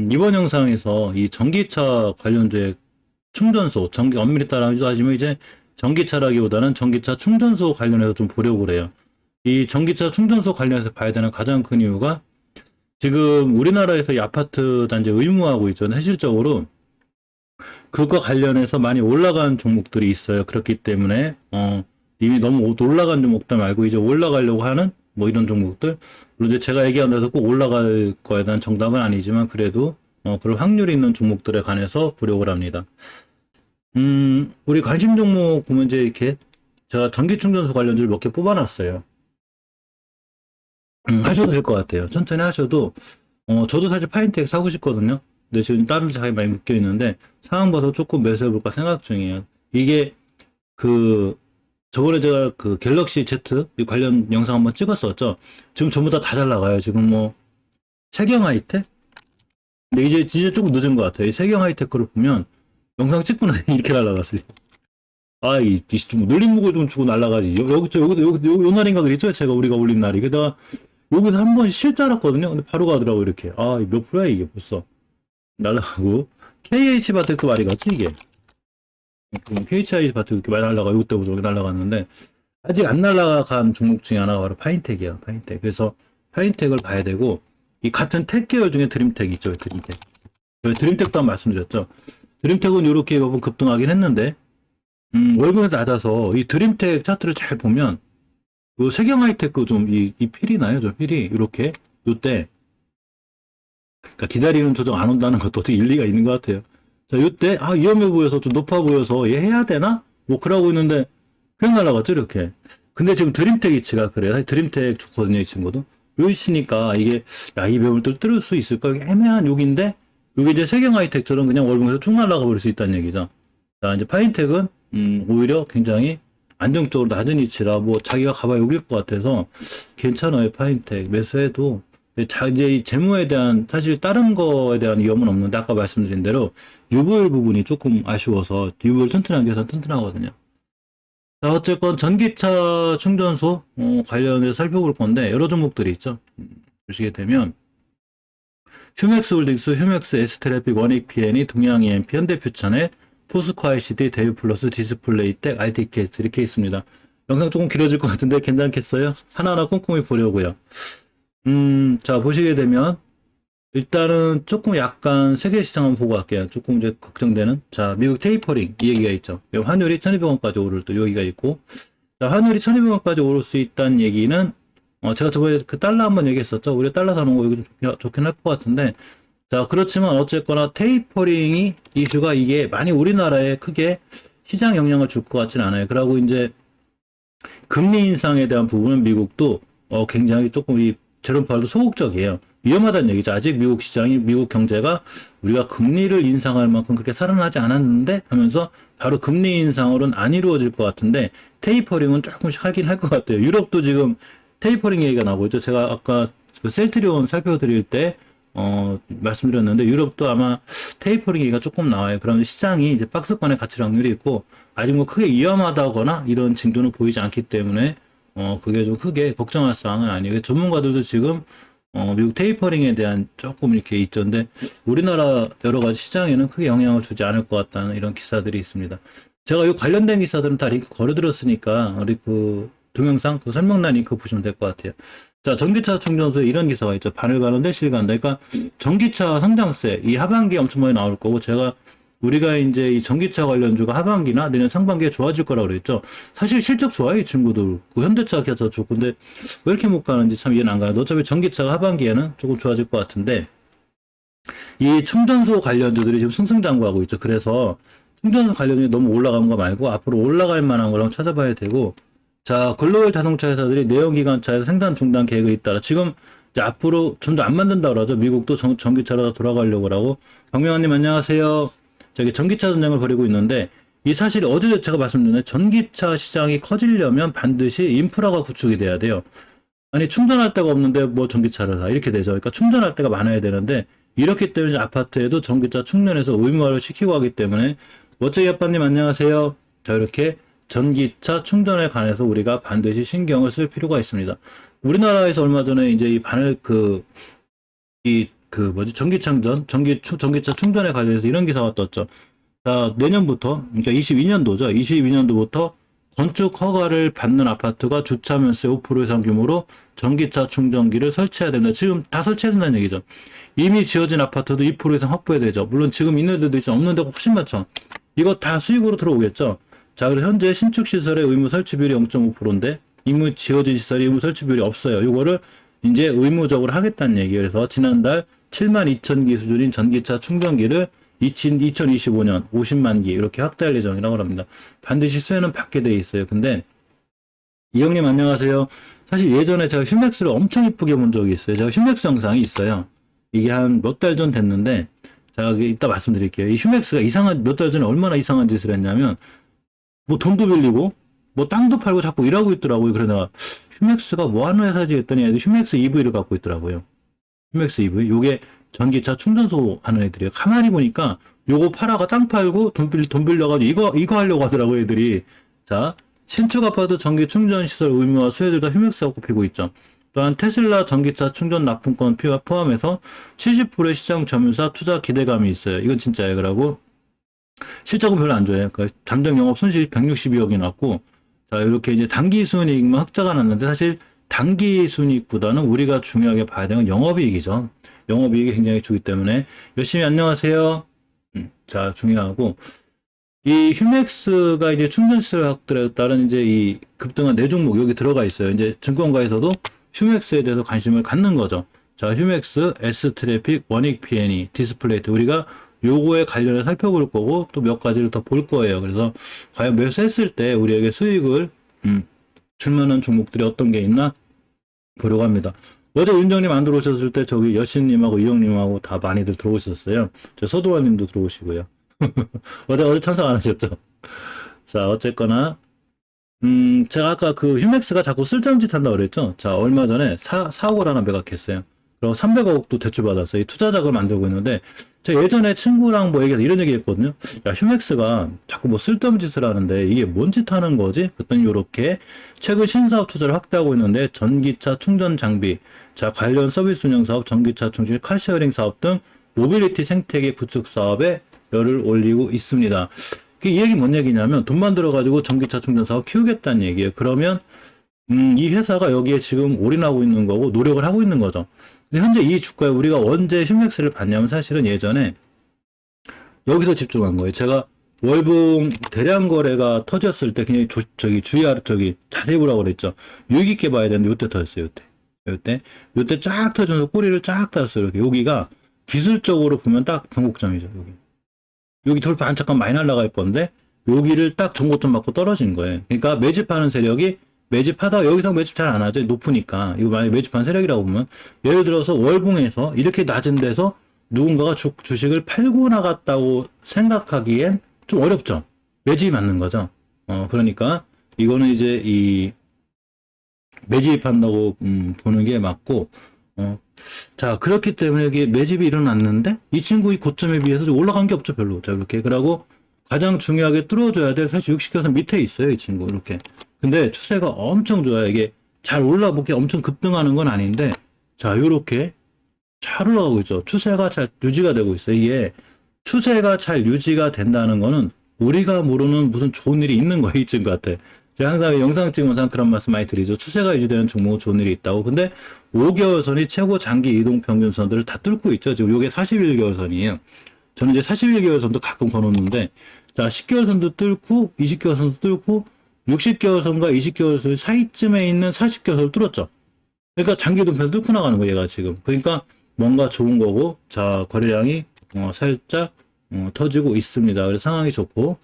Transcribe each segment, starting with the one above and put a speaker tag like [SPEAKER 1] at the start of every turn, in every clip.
[SPEAKER 1] 이번 영상에서 이 전기차 관련주의 충전소, 엄밀히 따지면 이제 전기차라기보다는 전기차 충전소 관련해서 좀 보려고 그래요. 이 전기차 충전소 관련해서 봐야 되는 가장 큰 이유가 지금 우리나라에서 이 아파트 단지 의무화하고 있죠. 현실적으로 그거 관련해서 많이 올라간 종목들이 있어요. 그렇기 때문에 이미 너무 올라간 종목들 말고 이제 올라가려고 하는 뭐 이런 종목들, 물론 이제 제가 얘기한 데서 꼭 올라갈 거에 대한 정답은 아니지만 그래도 그럴 확률이 있는 종목들에 관해서 보려고 합니다. 우리 관심 종목 보면 이제 이렇게 제가 전기충전소 관련주를 몇 개 뽑아놨어요. 하셔도 될 것 같아요. 천천히 하셔도 저도 사실 파인텍 사고 싶거든요. 근데 지금 다른 자리에 많이 묶여 있는데 상황 봐서 조금 매수해볼까 생각 중이에요. 이게 저번에 제가 그 갤럭시 Z 관련 영상 한번 찍었었죠. 지금 전부 다 잘 나가요. 지금 뭐 세경 하이텍? 근데 이제 조금 늦은 것 같아요. 이 세경 하이텍 거를 보면 영상 찍고 나서 이렇게 날아갔어요. 좀 눌림목을 좀 주고 날아가지. 여기서 요 날인가 그랬죠? 제가 우리가 올린 날이. 게다가 여기서 한 번 쉴 줄 알았거든요. 근데 바로 가더라고, 이렇게. 몇 프로야, 이게 벌써. 날아가고. KH 바텍도 말이 갔지, 이게. KHI 바텍 이렇게 많이 날아가. 이때부터 저렇게 날아갔는데, 아직 안 날아간 종목 중에 하나가 바로 파인텍이야, 파인텍. 그래서 파인텍을 봐야 되고, 이 같은 텍 계열 중에 드림텍 있죠, 드림텍. 드림텍도 한번 말씀드렸죠. 드림텍은 이렇게 한번 급등하긴 했는데, 월급에서 낮아서 이 드림텍 차트를 잘 보면 그 세경 하이테크 좀 이 필이 나요. 저 필이 이렇게 요때 그러니까 기다리는 조정 안 온다는 것도 어떻게 일리가 있는 것 같아요. 자, 요때 위험해 보여서 좀 높아 보여서 얘 해야 되나? 뭐 그러고 있는데 그냥 날아갔죠 이렇게. 근데 지금 드림텍 위치가 그래요. 사실 드림텍 좋거든요 이 친구도. 요 위치니까 이게 이 매물들 뚫을 수 있을까? 애매한 욕인데 요게 이제 세경 하이텍처럼 그냥 월급에서 쭉 날아가 버릴 수 있다는 얘기죠. 자, 이제 파인텍은 오히려 굉장히 안정적으로 낮은 위치라 뭐 자기가 가봐야 여길 것 같아서 괜찮아요. 파인텍 매수해도 이제 이 재무에 대한 사실 다른 거에 대한 위험은 없는데 아까 말씀드린 대로 유보율 부분이 조금 아쉬워서 유보율 튼튼한 게 튼튼하거든요. 자, 어쨌건 전기차 충전소 관련해서 살펴볼 건데 여러 종목들이 있죠. 보시게 되면 휴맥스 홀딩스, 휴맥스, 에스테레픽, 원익 PN이, 동양 EMP, 현대퓨차넷, 포스코 ICD, 데이플러스, 디스플레이텍, RTKS 이렇게 있습니다. 영상 조금 길어질 것 같은데 괜찮겠어요? 하나하나 꼼꼼히 보려고요. 자, 보시게 되면 일단은 조금 약간 세계 시장 한번 보고 갈게요. 조금 이제 걱정되는. 자, 미국 테이퍼링 이 얘기가 있죠. 환율이 1200원까지 오를 또 여기가 있고. 자, 환율이 1200원까지 오를 수 있다는 얘기는 제가 저번에 그 달러 한번 얘기했었죠. 우리 달러 사는 거 이거 좋긴 할 것 같은데. 자, 그렇지만 어쨌거나 테이퍼링이 이슈가 이게 많이 우리나라에 크게 시장 영향을 줄 것 같진 않아요. 그러고 이제 금리 인상에 대한 부분은 미국도 굉장히 조금 이 제롬 파월도 소극적이에요. 위험하다는 얘기죠. 아직 미국 시장이, 미국 경제가 우리가 금리를 인상할 만큼 그렇게 살아나지 않았는데 하면서 바로 금리 인상으로는 안 이루어질 것 같은데 테이퍼링은 조금씩 하긴 할 것 같아요. 유럽도 지금 테이퍼링 얘기가 나오고 있죠. 제가 아까 그 셀트리온 살펴드릴 때 말씀드렸는데 유럽도 아마 테이퍼링 얘기가 조금 나와요. 그러면 시장이 이제 박스권에 갇힐 확률이 있고 아직 뭐 크게 위험하다거나 이런 징조는 보이지 않기 때문에 그게 좀 크게 걱정할 사항은 아니에요. 전문가들도 지금 미국 테이퍼링에 대한 조금 이렇게 있던데 우리나라 여러 가지 시장에는 크게 영향을 주지 않을 것 같다는 이런 기사들이 있습니다. 제가 이 관련된 기사들은 다 링크 걸어드렸으니까 우리 그 동영상 그 설명란 링크 보시면 될 것 같아요. 자, 전기차 충전소에 이런 기사가 있죠. 바늘 가는데 실 간다. 그러니까 전기차 성장세 이 하반기에 엄청 많이 나올 거고 제가 우리가 이제 이 전기차 관련주가 하반기나 내년 상반기에 좋아질 거라고 그랬죠. 사실 실적 좋아요, 이 친구들. 그 현대차 기아차 좋고. 근데 왜 이렇게 못 가는지 참 이해는 안 가요. 어차피 전기차가 하반기에는 조금 좋아질 것 같은데 이 충전소 관련주들이 지금 승승장구하고 있죠. 그래서 충전소 관련주이 너무 올라간 거 말고 앞으로 올라갈 만한 걸 한번 찾아봐야 되고 자, 글로벌 자동차 회사들이 내연기관차에서 생산 중단 계획을 잇따라 지금 이제 앞으로 점점 안 만든다고 그러죠. 미국도 전기차로 다 돌아가려고 하고. 박명환님 안녕하세요. 저기 전기차 전쟁을 벌이고 있는데 이 사실 어제 제가 말씀드렸는데 전기차 시장이 커지려면 반드시 인프라가 구축이 돼야 돼요. 아니 충전할 데가 없는데 뭐 전기차를 사 이렇게 되죠. 그러니까 충전할 데가 많아야 되는데 이렇기 때문에 아파트에도 전기차 충전해서 의무화를 시키고 하기 때문에 멋쟁이 아빠님 안녕하세요. 자, 이렇게 전기차 충전에 관해서 우리가 반드시 신경을 쓸 필요가 있습니다. 우리나라에서 얼마 전에 이제 이 바늘 이 전기차 충전에 관련해서 이런 기사가 떴죠. 자, 내년부터, 그러니까 22년도죠. 22년도부터 건축 허가를 받는 아파트가 주차 면세 5% 이상 규모로 전기차 충전기를 설치해야 된다. 지금 다 설치해야 된다는 얘기죠. 이미 지어진 아파트도 2% 이상 확보해야 되죠. 물론 지금 있는 데도 있죠. 없는 데가 훨씬 많죠. 이거 다 수익으로 들어오겠죠. 자, 그리고 현재 신축 시설의 의무 설치 비율이 0.5%인데 이미 지어진 시설이 의무 설치 비율이 없어요. 이거를 이제 의무적으로 하겠다는 얘기예요. 그래서 지난달 72,000기 수준인 전기차 충전기를 2025년 50만 기 이렇게 확대할 예정이라고 합니다. 반드시 수혜는 받게 돼 있어요. 근데 이 형님 안녕하세요. 사실 예전에 제가 휴맥스를 엄청 이쁘게 본 적이 있어요. 제가 휴맥스 영상이 있어요. 이게 한 몇 달 전 됐는데 제가 이따 말씀드릴게요. 이 휴맥스가 몇 달 전에 얼마나 이상한 짓을 했냐면 뭐 돈도 빌리고 뭐 땅도 팔고 자꾸 일하고 있더라고요. 그래서 내가 휴맥스가 뭐 하는 회사지 했더니 애들 휴맥스 EV를 갖고 있더라고요. 휴맥스 EV. 요게 전기차 충전소 하는 애들이에요. 가만히 보니까 요거 팔아가 땅 팔고 돈 빌려가지고 이거 하려고 하더라고요, 애들이. 자, 신축 아파트 전기 충전 시설 의무화 수혜들 다 휴맥스가 꼽히고 있죠. 또한 테슬라 전기차 충전 납품권 포함해서 70%의 시장 점유사 투자 기대감이 있어요. 이건 진짜예요. 그러고 실적은 별로 안 좋아요. 그러니까 잠정 영업 손실이 162억이 났고, 자, 이렇게 이제 단기 순이익만 흑자가 났는데 사실 단기 순이익보다는 우리가 중요하게 봐야 되는 건 영업이익이죠. 영업이익이 굉장히 좋기 때문에 열심히 안녕하세요. 자, 중요하고 이 휴맥스가 이제 충전시설 확대에 따른 이제 이 급등한 네 종목 여기 들어가 있어요. 이제 증권가에서도 휴맥스에 대해서 관심을 갖는 거죠. 자, 휴맥스, S트래픽, 원익 P&E, 디스플레이트 우리가 요거에 관련해 살펴볼 거고 또 몇 가지를 더 볼 거예요. 그래서 과연 매수했을 때 우리에게 수익을 줄 만한 종목들이 어떤 게 있나 보려고 합니다. 어제 윤정님 안 들어오셨을 때 저기 여신님하고 이영님하고 다 많이들 들어오셨어요. 저 서도환님도 들어오시고요. 어제 참석 안 하셨죠? 자, 어쨌거나 제가 아까 그 휴맥스가 자꾸 쓸데없는 짓 한다고 그랬죠? 자, 얼마 전에 4억을 하나 매각했어요. 그리고 300억도 대출받았어요. 이 투자자금을 만들고 있는데, 제가 예전에 친구랑 뭐 얘기해서 이런 얘기 했거든요. 야, 휴맥스가 자꾸 뭐 쓸데없는 짓을 하는데, 이게 뭔 짓 하는 거지? 그랬더니 요렇게 최근 신사업 투자를 확대하고 있는데, 전기차 충전 장비, 자, 관련 서비스 운영 사업, 전기차 충전, 카쉐어링 사업 등 모빌리티 생태계 구축 사업에 열을 올리고 있습니다. 이 얘기 뭔 얘기냐면, 돈 만들어가지고 전기차 충전 사업 키우겠다는 얘기예요. 그러면, 이 회사가 여기에 지금 올인하고 있는 거고, 노력을 하고 있는 거죠. 근데 현재 이 주가에 우리가 언제 휴맥스를 봤냐면 사실은 예전에 여기서 집중한 거예요. 제가 월봉 대량 거래가 터졌을 때 그냥 자세히 보라고 그랬죠. 유익 있게 봐야 되는데 요때 터졌어요. 요때 쫙 터져서 꼬리를 쫙 달았어요. 이렇게 여기가 기술적으로 보면 딱 변곡점이죠. 여기 돌파 잠깐 많이 날아갈 건데 여기를 딱 정고점 맞고 떨어진 거예요. 그러니까 매집하는 세력이 매집하다 여기서 매집 잘 안 하죠. 높으니까. 이거 만약에 매집한 세력이라고 보면 예를 들어서 월봉에서 이렇게 낮은 데서 누군가가 주식을 팔고 나갔다고 생각하기엔 좀 어렵죠. 매집이 맞는 거죠. 그러니까 이거는 이제 이 매집한다고 보는 게 맞고 자, 그렇기 때문에 이게 매집이 일어났는데 이 친구 이 고점에 비해서 좀 올라간 게 없죠. 별로. 자, 이렇게. 그러고 가장 중요하게 뚫어줘야 될 사실 60개선 밑에 있어요. 이 친구. 이렇게. 근데 추세가 엄청 좋아요. 이게 잘 올라보게 엄청 급등하는 건 아닌데, 자, 요렇게 잘 올라가고 있죠. 추세가 잘 유지가 되고 있어요. 이게 추세가 잘 유지가 된다는 거는 우리가 모르는 무슨 좋은 일이 있는 거예요. 이 친구 같아. 제가 항상 영상 찍으면서 그런 말씀 많이 드리죠. 추세가 유지되는 종목은 좋은 일이 있다고. 근데 5개월 선이 최고 장기 이동 평균 선들을 다 뚫고 있죠. 지금 요게 41개월 선이에요. 저는 이제 41개월 선도 가끔 거놓는데, 자, 10개월 선도 뚫고, 20개월 선도 뚫고, 60개월 선과 20개월 선 사이쯤에 있는 40개월 선을 뚫었죠. 그러니까 장기 동편을 뚫고 나가는 거예요, 얘가 지금. 그러니까 뭔가 좋은 거고, 자, 거래량이 살짝 터지고 있습니다. 그래서 상황이 좋고,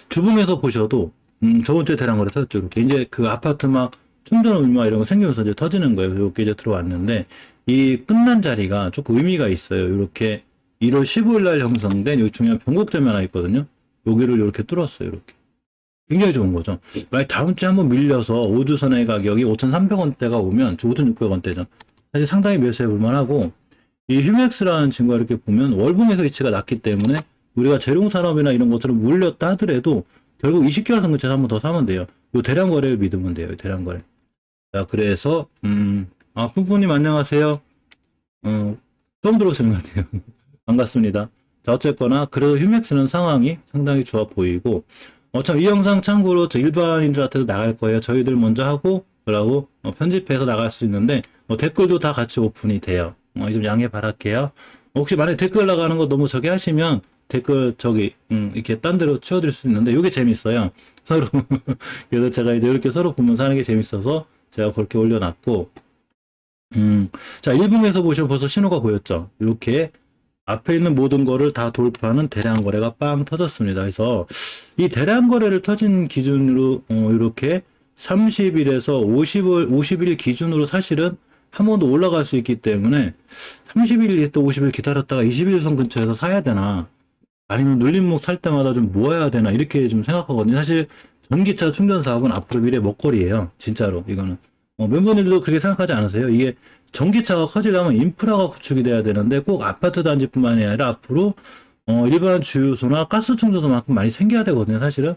[SPEAKER 1] 주봉에서 보셔도 저번 주에 대량 거래 터졌죠. 이렇게 이제 그 아파트 막 충전 의무화 이런 거 생기면서 이제 터지는 거예요. 이렇게 이제 들어왔는데, 이 끝난 자리가 조금 의미가 있어요. 이렇게 1월 15일 날 형성된 여기 중요한 변곡점이 하나 있거든요. 여기를 이렇게 뚫었어요. 이렇게. 굉장히 좋은 거죠. 만약 다음 주에 한번 밀려서 우주선의 가격이 5,300원대가 오면 5,600원대죠. 사실 상당히 매수해 볼 만하고, 이 휴맥스라는 친구가 이렇게 보면 월봉에서 위치가 낮기 때문에 우리가 재룡산업이나 이런 것처럼 물렸다 하더라도 결국 20개월 선근처에서 한번 더 사면 돼요. 요 대량 거래를 믿으면 돼요. 대량 거래. 자, 그래서 푸푸님 안녕하세요. 어, 처음 들어오시는 것 같아요. 반갑습니다. 자, 어쨌거나, 그래도 휴맥스는 상황이 상당히 좋아 보이고, 참, 이 영상 참고로 저 일반인들한테도 나갈 거예요. 저희들 먼저 하고, 그러고, 편집해서 나갈 수 있는데, 댓글도 다 같이 오픈이 돼요. 좀 양해 바랄게요. 혹시 만약에 댓글 나가는 거 너무 저기 하시면, 댓글 이렇게 딴 데로 치워드릴 수 있는데, 이게 재밌어요. 서로. 그래서 제가 이제 이렇게 서로 보면서 하는 게 재밌어서, 제가 그렇게 올려놨고, 자, 1분에서 보시면 벌써 신호가 보였죠? 이렇게 앞에 있는 모든 거를 다 돌파하는 대량 거래가 빵 터졌습니다. 그래서 이 대량 거래를 터진 기준으로 이렇게 30일에서 50일 기준으로 사실은 한 번 더 올라갈 수 있기 때문에 30일 또 50일 기다렸다가 21선 근처에서 사야 되나 아니면 눌림목 살 때마다 좀 모아야 되나 이렇게 좀 생각하거든요. 사실 전기차 충전 사업은 앞으로 미래 먹거리예요. 진짜로 이거는 멤버님들도 그렇게 생각하지 않으세요? 이게 전기차가 커지려면 인프라가 구축이 돼야 되는데 꼭 아파트 단지뿐만이 아니라 앞으로 일반 주유소나 가스 충전소만큼 많이 생겨야 되거든요. 사실은.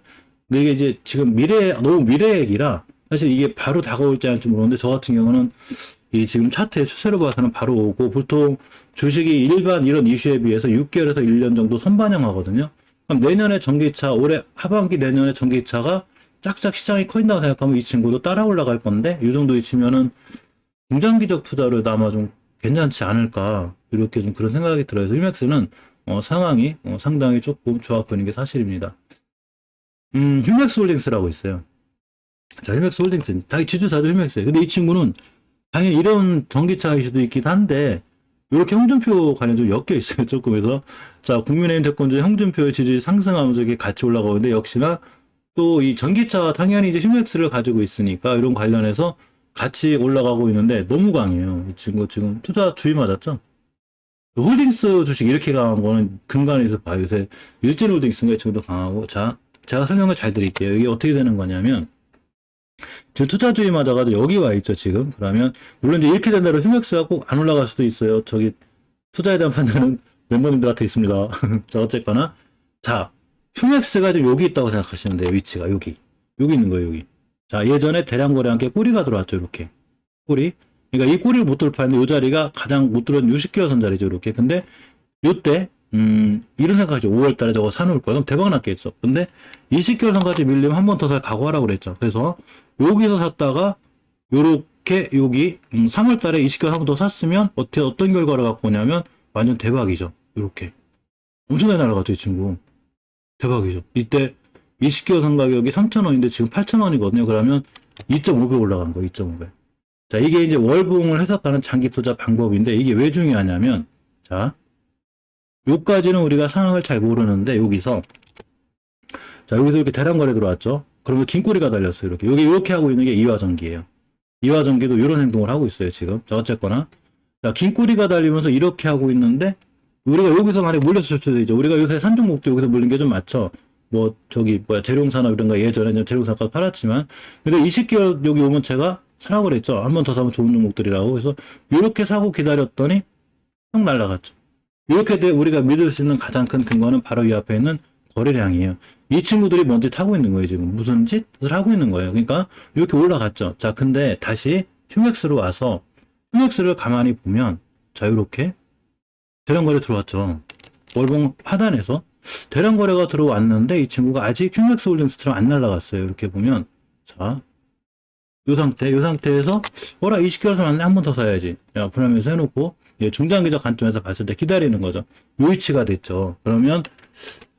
[SPEAKER 1] 근데 이게 이제 지금 너무 미래 얘기라 사실 이게 바로 다가올지 않을지 모르는데 저 같은 경우는 이 지금 차트의 추세로 봐서는 바로 오고 보통 주식이 일반 이런 이슈에 비해서 6개월에서 1년 정도 선반영하거든요. 그럼 내년에 전기차 올해 하반기 내년에 전기차가 짝짝 시장이 커진다고 생각하면 이 친구도 따라 올라갈 건데 이 정도 위치면은 중장기적 투자로 아마 좀 괜찮지 않을까 이렇게 좀 그런 생각이 들어요. 그래서 휴맥스는 상황이 상당히 조금 좋아 보이는 게 사실입니다. 휴맥스 홀딩스라고 있어요. 자, 휴맥스 홀딩스 지주사도 휴맥스예요. 근데 이 친구는 당연히 이런 전기차 이슈도 있긴 한데 이렇게 홍준표 관련 좀 엮여 있어요. 조금. 그래서 자, 국민의힘 대권주의 홍준표의 지지율이 상승하면서 이게 같이 올라가는데 역시나 또 이 전기차 당연히 이제 휴맥스를 가지고 있으니까 이런 관련해서 같이 올라가고 있는데 너무 강해요. 이 친구 지금 투자 주의 맞았죠? 홀딩스 주식 이렇게 강한 거는 근간에서 봐요. 요새 일진 홀딩스가 이 친구도 강하고 자, 제가 설명을 잘 드릴게요. 이게 어떻게 되는 거냐면 지금 투자주의 맞아가지고 여기 와 있죠, 지금. 그러면, 물론 이제 이렇게 된다고 휴맥스가 꼭 안 올라갈 수도 있어요. 저기, 투자에 대한 판단은 멤버님들한테 있습니다. 자, 어쨌거나. 자, 휴맥스가 지금 여기 있다고 생각하시면 돼요, 위치가. 여기. 여기 있는 거예요, 여기. 자, 예전에 대량 거래와 함께 꼬리가 들어왔죠, 이렇게. 꼬리. 그러니까 이 꼬리를 못 돌파했는데 이 자리가 가장 못 들어온 60개월 선 자리죠, 이렇게. 근데, 요때, 이런 생각하죠. 5월 달에 저거 사놓을 거야. 그럼 대박 났겠죠. 근데 20개월 선까지 밀리면 한 번 더 살 각오하라고 그랬죠. 그래서 여기서 샀다가 요렇게 여기 3월 달에 20개월 한 번 더 샀으면 어떤 결과를 갖고 오냐면 완전 대박이죠. 요렇게. 엄청나게 날아갔죠, 이 친구. 대박이죠. 이때 20개월 선 가격이 3,000원인데 지금 8,000원이거든요. 그러면 2.5배 올라간 거예요, 2.5배. 자, 이게 이제 월봉을 해석하는 장기 투자 방법인데 이게 왜 중요하냐면 자, 요까지는 우리가 상황을 잘 모르는데 여기서 자, 여기서 이렇게 대량 거래 들어왔죠. 그러면 긴 꼬리가 달렸어요. 이렇게. 여기 이렇게 하고 있는 게 이화전기예요. 이화전기도 이런 행동을 하고 있어요, 지금. 자, 어쨌거나. 자, 긴 꼬리가 달리면서 이렇게 하고 있는데 우리가 여기서 만약에 물렸을 수도 있죠. 우리가 요새 산종목도 여기서 물린 게 좀 많죠. 재룡산업 이런 거 예전에 재룡산업 팔았지만 근데 20개월 여기 오면 제가 사라고 그랬죠. 한 번 더 사면 좋은 종목들이라고. 그래서 이렇게 사고 기다렸더니 쭉 날라갔죠. 이렇게 우리가 믿을 수 있는 가장 큰 근거는 바로 이 앞에 있는 거래량이에요. 이 친구들이 뭔 짓 하고 있는 거예요, 지금. 무슨 짓을 하고 있는 거예요. 그러니까 이렇게 올라갔죠. 자, 근데 다시 휴맥스로 와서 휴맥스를 가만히 보면 자, 이렇게 대량 거래 들어왔죠. 월봉 하단에서 대량 거래가 들어왔는데 이 친구가 아직 휴맥스 홀딩스처럼 안 날라갔어요. 이렇게 보면 자, 요 상태에서 20개월 선 안에 한 번 더 사야지. 야, 분할매수 해놓고 중장기적 관점에서 봤을 때 기다리는 거죠. 요 위치가 됐죠. 그러면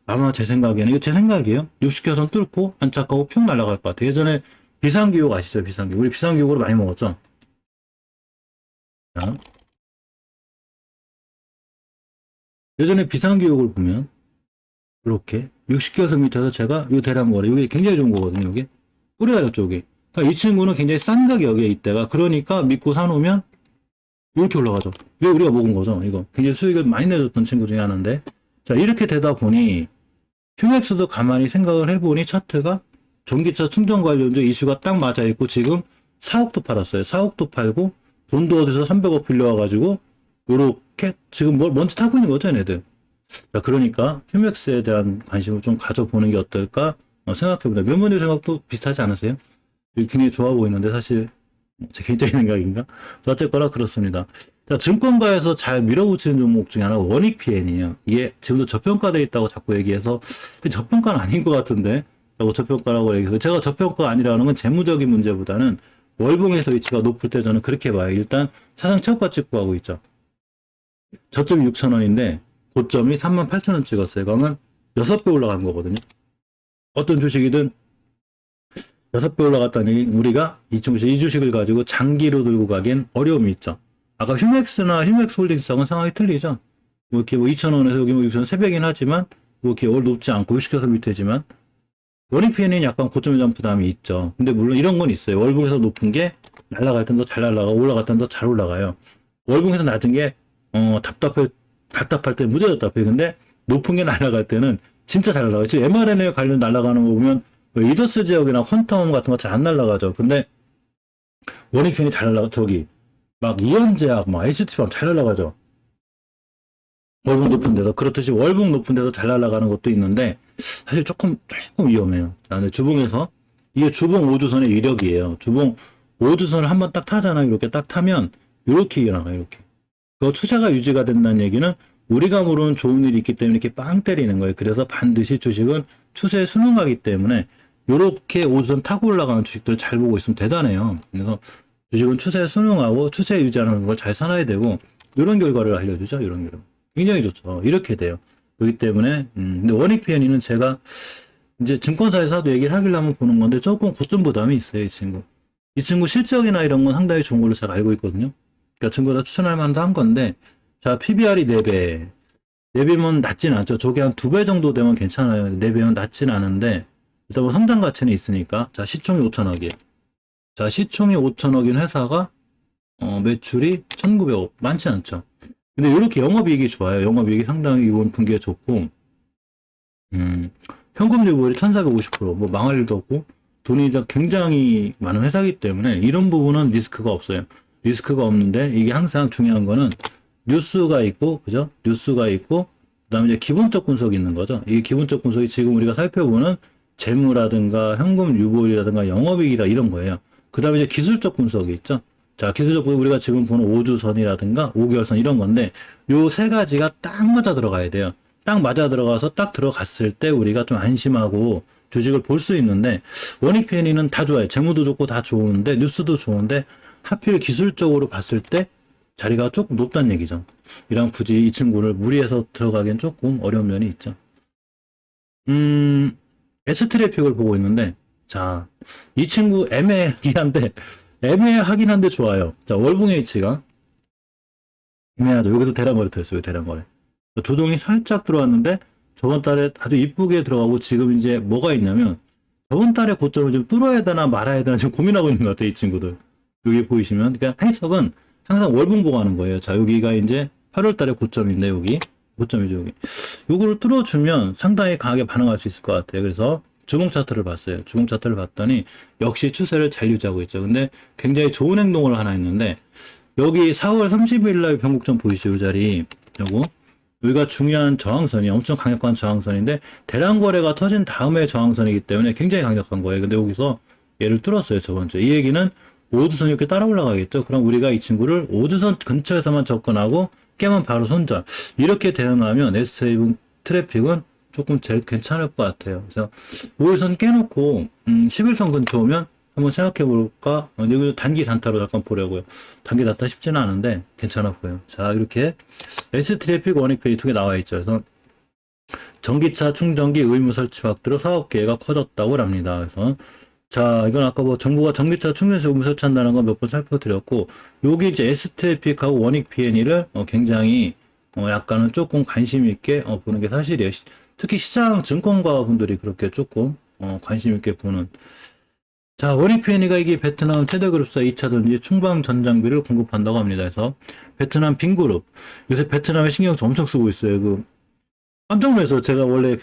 [SPEAKER 1] 아마 제 생각에는 이거 제 생각이에요. 60개월 선 뚫고 안착하고 평 날아갈 것 같아요. 예전에 비상기록 아시죠? 비상기록. 우리 비상기록으로 많이 먹었죠. 자. 예전에 비상기록을 보면 이렇게 60개월 선 밑에서 제가 요 대량 거래 이게 굉장히 좋은 거거든요. 이게 뿌리 달렸죠. 여기. 그러니까 이 친구는 굉장히 싼 가격에 이때가 그러니까 믿고 사놓으면 이렇게 올라가죠. 이게 우리가 먹은 거죠. 이거 굉장히 수익을 많이 내줬던 친구 중에 하나인데 자, 이렇게 되다 보니 휴맥스도 가만히 생각을 해보니 차트가 전기차 충전 관련주 이슈가 딱 맞아있고 지금 4억도 팔았어요. 4억도 팔고 돈도 어디서 300억 빌려와가지고 요렇게 지금 뭔지 타고 있는 거죠, 얘네들. 자, 그러니까 휴맥스에 대한 관심을 좀 가져보는 게 어떨까 생각해보다. 멤버님 생각도 비슷하지 않으세요? 굉장히 좋아 보이는데 사실 제 개인적인 생각인가? 어쨌거나 그렇습니다. 자, 증권가에서 잘 밀어붙이는 종목 중에 하나가 원익 PN이에요. 이게 지금도 저평가되어 있다고 자꾸 얘기해서 저평가는 아닌 것 같은데 라고 저평가라고 얘기해서 제가 저평가 아니라는 건 재무적인 문제보다는 월봉에서 위치가 높을 때 저는 그렇게 봐요. 일단 사상 최고가 찍고 하고 있죠. 저점이 6,000원인데 고점이 38,000원 찍었어요. 그러면 6배 올라간 거거든요. 어떤 주식이든 6배 올라갔다는 얘기는 우리가 이 주식을 가지고 장기로 들고 가기엔 어려움이 있죠. 아까 휴맥스나 휴맥스 홀딩스하고는 상황이 틀리죠. 뭐 이렇게 뭐 2,000원에서 여기 뭐 6,000원 새벽이긴 하지만 뭐 이렇게 높지 않고 주식에서 밑에지만 원익 PN은 약간 고점에 대한 부담이 있죠. 근데 물론 이런 건 있어요. 월봉에서 높은 게 날아갈 땐 더 잘 날아가, 올라갈 땐 더 잘 올라가요. 월봉에서 낮은 게 답답할 때 무지 답답해. 근데 높은 게 날아갈 때는 진짜 잘 날아가요. 지금 mRNA 관련 날아가는 거 보면 이더스 지역이나 퀀텀 같은 거 잘 안 날아가죠. 근데 원익 PN이 잘 날아가. 저기 막 이현제약, 막 HT팜 잘 날아가죠. 월봉 높은 데서. 그렇듯이 월봉 높은 데서 잘 날아가는 것도 있는데 사실 조금 위험해요. 자, 근데 주봉에서 이게 주봉 5주선의 위력이에요. 주봉 5주선을 한번 딱 타잖아요. 이렇게 딱 타면 이렇게 일어나요. 이렇게. 그 추세가 유지가 된다는 얘기는 우리가 모르는 좋은 일이 있기 때문에 이렇게 빵 때리는 거예요. 그래서 반드시 주식은 추세에 순응하기 때문에 이렇게 5주선 타고 올라가는 주식들을 잘 보고 있으면 대단해요. 그래서 주식은 추세에 순응하고 추세 유지하는 걸 잘 사놔야 되고 이런 결과를 알려주죠. 이런 결과. 굉장히 좋죠. 이렇게 돼요. 그렇기 때문에 근데 원익 PN이는 제가 이제 증권사에서도 얘기를 하길래 한번 보는 건데 조금 고점 부담이 있어요. 이 친구. 이 친구 실적이나 이런 건 상당히 좋은 걸로 제가 알고 있거든요. 그러니까 증권사 추천할 만도 한 건데 자 PBR이 4배. 4배면 낮진 않죠. 저게 한 2배 정도 되면 괜찮아요. 4배면 낮진 않은데 일단 뭐 성장 가치는 있으니까 자 시총이 5천억이에요. 자 시총이 5천억인 회사가 매출이 1,900억. 많지 않죠. 근데 이렇게 영업이익이 좋아요. 영업이익이 상당히 이번 분기에 좋고, 현금 유보율이 1,450%, 뭐 망할 일도 없고, 돈이 굉장히 많은 회사이기 때문에 이런 부분은 리스크가 없어요. 리스크가 없는데 이게 항상 중요한 거는 뉴스가 있고, 그죠? 뉴스가 있고, 그 다음에 이제 기본적 분석이 있는 거죠. 이 기본적 분석이 지금 우리가 살펴보는 재무라든가 현금 유보율이라든가 영업이익이다 이런 거예요. 그 다음에 이제 기술적 분석이 있죠. 자, 기술적으로 우리가 지금 보는 5주선이라든가 5개월선 이런 건데 요 세 가지가 딱 맞아 들어가야 돼요. 딱 맞아 들어가서 딱 들어갔을 때 우리가 좀 안심하고 주식을 볼 수 있는데 원익 PN이는 다 좋아요. 재무도 좋고 다 좋은데 뉴스도 좋은데 하필 기술적으로 봤을 때 자리가 조금 높다는 얘기죠. 이랑 굳이 이 친구를 무리해서 들어가기엔 조금 어려운 면이 있죠. S 트래픽을 보고 있는데 자, 이 친구 애매하긴 한데 좋아요. 자, 월봉의 위치가 애매하죠. 여기서 대량거래 됐어요. 대량거래. 조정이 살짝 들어왔는데 저번 달에 아주 이쁘게 들어가고 지금 이제 뭐가 있냐면 저번 달에 고점을 좀 뚫어야 되나 말아야 되나 지금 고민하고 있는 것 같아요. 이 친구들. 여기 보이시면 그러니까 해석은 항상 월봉 보고 하는 거예요. 자, 여기가 이제 8월 달에 고점인데 여기 고점이죠. 여기. 요거를 뚫어주면 상당히 강하게 반응할 수 있을 것 같아요. 그래서 주봉 차트를 봤어요. 주봉 차트를 봤더니 역시 추세를 잘 유지하고 있죠. 근데 굉장히 좋은 행동을 하나 했는데 여기 4월 30일 날 변곡점 보이시죠? 이 자리. 요거. 여기가 중요한 저항선이 엄청 강력한 저항선인데 대량 거래가 터진 다음에 저항선이기 때문에 굉장히 강력한 거예요. 근데 여기서 얘를 뚫었어요. 저번 주에. 이 얘기는 5주선 이렇게 따라 올라가겠죠. 그럼 우리가 이 친구를 5주선 근처에서만 접근하고 깨면 바로 손절. 이렇게 대응하면 S-웨이브 트래픽은 조금 제일 괜찮을 것 같아요. 그래서 5일선 깨놓고 11선 근처 오면 한번 생각해 볼까? 여기 단기 단타로 약간 보려고요. 단기 단타 쉽지는 않은데 괜찮아 보여요. 자, 이렇게 S 트래픽 원익 PN이 2개 나와 있죠. 그래서 전기차 충전기 의무 설치 확대로 사업 계획가 커졌다고 합니다. 그래서 자, 이건 아까 뭐 정부가 전기차 충전소 의무 설치한다는 거 몇 번 살펴드렸고 여기 이제 S 트래픽하고 원익 PN을 굉장히 약간은 조금 관심 있게 보는 게 사실이에요. 특히 시장 증권가 분들이 그렇게 조금 관심 있게 보는. 자, 원익 PN이가 이게 베트남 최대그룹사 2차 전지 충방 전장비를 공급한다고 합니다. 그래서 베트남 빈그룹 요새 베트남에 신경 엄청 쓰고 있어요. 깜짝 놀라서 제가 원래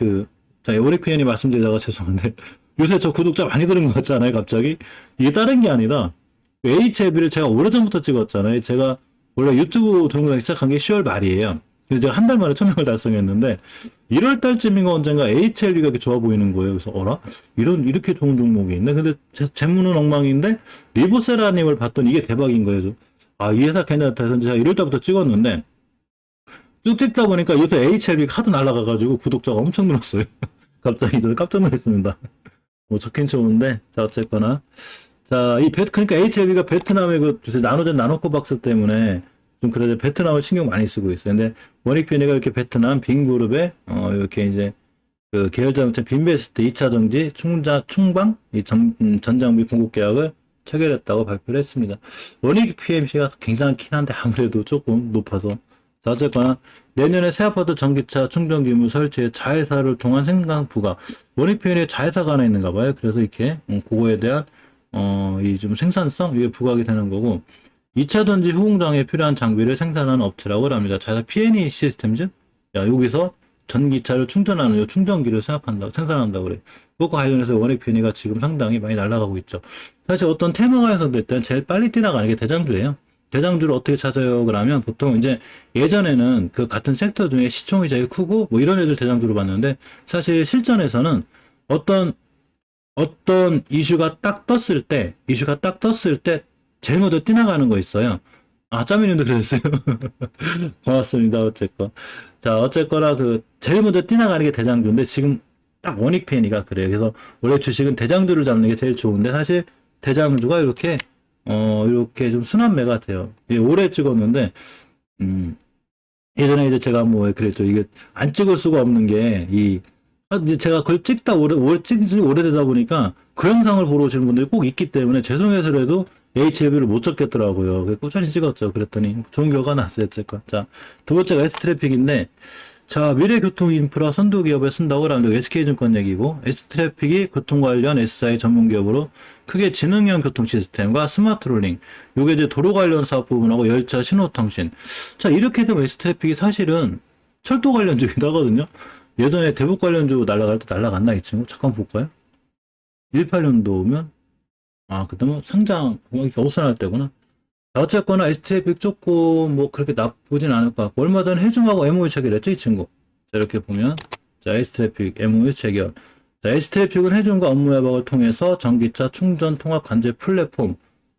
[SPEAKER 1] 자, 원익 PN이 말씀드리다가 죄송한데 요새 저 구독자 많이 들은 것 같잖아요. 갑자기 이게 다른 게 아니라 HLB를 제가 오래전부터 찍었잖아요. 제가 원래 유튜브 동영상 시작한 게 10월 말이에요. 그래서 제가 한 달 만에 1,000명을 달성했는데 1월 달쯤인가 언젠가 HLB가 이렇게 좋아 보이는 거예요. 그래서 어라? 이렇게 좋은 종목이 있네. 근데 재무는 엉망인데 리보세라님을 봤더니 이게 대박인 거예요. 이 회사 괜찮다 해서 제가 1월달부터 찍었는데, 쭉 찍다 보니까 요새 HLB가 하도 날아가가지고 구독자가 엄청 늘었어요. 갑자기 저 깜짝 놀랐습니다. 뭐 좋긴 좋은데, 자, 어쨌거나. 자, 그러니까 HLB가 베트남의 그 요새 나노젠 나노코박스 때문에 좀 그래도 베트남을 신경 많이 쓰고 있어요. 근데 원익변이가 이렇게 베트남 빈그룹에, 이렇게 이제 그 계열자동차 빈베스트 2차 정지 충방 전장비 공급 계약을 체결했다고 발표를 했습니다. 원익 PMC가 굉장히 긴 한데 아무래도 조금 높아서. 자, 어쨌거나 내년에 새 아파트 전기차 충전 기물 설치에 자회사를 통한 생산 부가 원익 PMC에 자회사가 하나 있는가 봐요. 그래서 이렇게 그거에 대한 이 좀 생산성 이게 부각이 되는 거고 2차 전지 후공장에 필요한 장비를 생산하는 업체라고 합니다. 자회사 P&E 시스템즈 야, 여기서 전기차를 충전하는 요 충전기를 생산한다고 그래. 그것과 관련해서 원액 편의가 지금 상당히 많이 날아가고 있죠. 사실 어떤 테마가 해석됐든 제일 빨리 뛰어나가는 게 대장주예요. 대장주를 어떻게 찾아요? 그러면 보통 이제 예전에는 그 같은 섹터 중에 시총이 제일 크고 뭐 이런 애들 대장주로 봤는데 사실 실전에서는 어떤 이슈가 딱 떴을 때 제일 먼저 뛰어나가는 거 있어요. 짜미님도 그러셨어요. 고맙습니다. 어쨌건. 자, 어쨌거나 제일 먼저 뛰어나가는 게 대장주인데 지금 딱 원익 페니가 그래요. 그래서 원래 주식은 대장주를 잡는 게 제일 좋은데 사실 대장주가 이렇게 좀 순환매가 돼요. 오래 찍었는데, 예전에 이제 제가 뭐 그랬죠. 이게 안 찍을 수가 없는 게 이제 제가 그걸 찍다 찍은 지 오래되다 보니까 그 영상을 보러 오시는 분들이 꼭 있기 때문에 죄송해서라도 HLB를 못 잡겠더라고요. 그래서 꾸준히 찍었죠. 그랬더니 좋은 결과 나왔어요. 어쨌건. 자, 두 번째가 S트래픽인데, 자, 미래교통인프라 선두기업에 쓴다고 하는데 SK증권 얘기고, S트래픽이 교통 관련 SI 전문기업으로 크게 지능형 교통 시스템과 스마트롤링, 요게 이제 도로 관련 사업 부분하고 열차 신호통신. 자, 이렇게 되면 S트래픽이 사실은 철도 관련주이기도 하거든요. 예전에 대북 관련주 날아갈 때 날아갔나 이 친구? 잠깐 볼까요? 18년도면 그다음에 상장 어수선할 때구나. 어쨌거나 STF픽 조금 뭐 그렇게 나쁘진 않을 것 같고 얼마 전에 해중하고 MOU 체결했죠 이 친구. 자 이렇게 보면 자 STF픽 MOU 체결. 자 STF픽은 해중과 업무 협약을 통해서 전기차 충전 통합 관제 플랫폼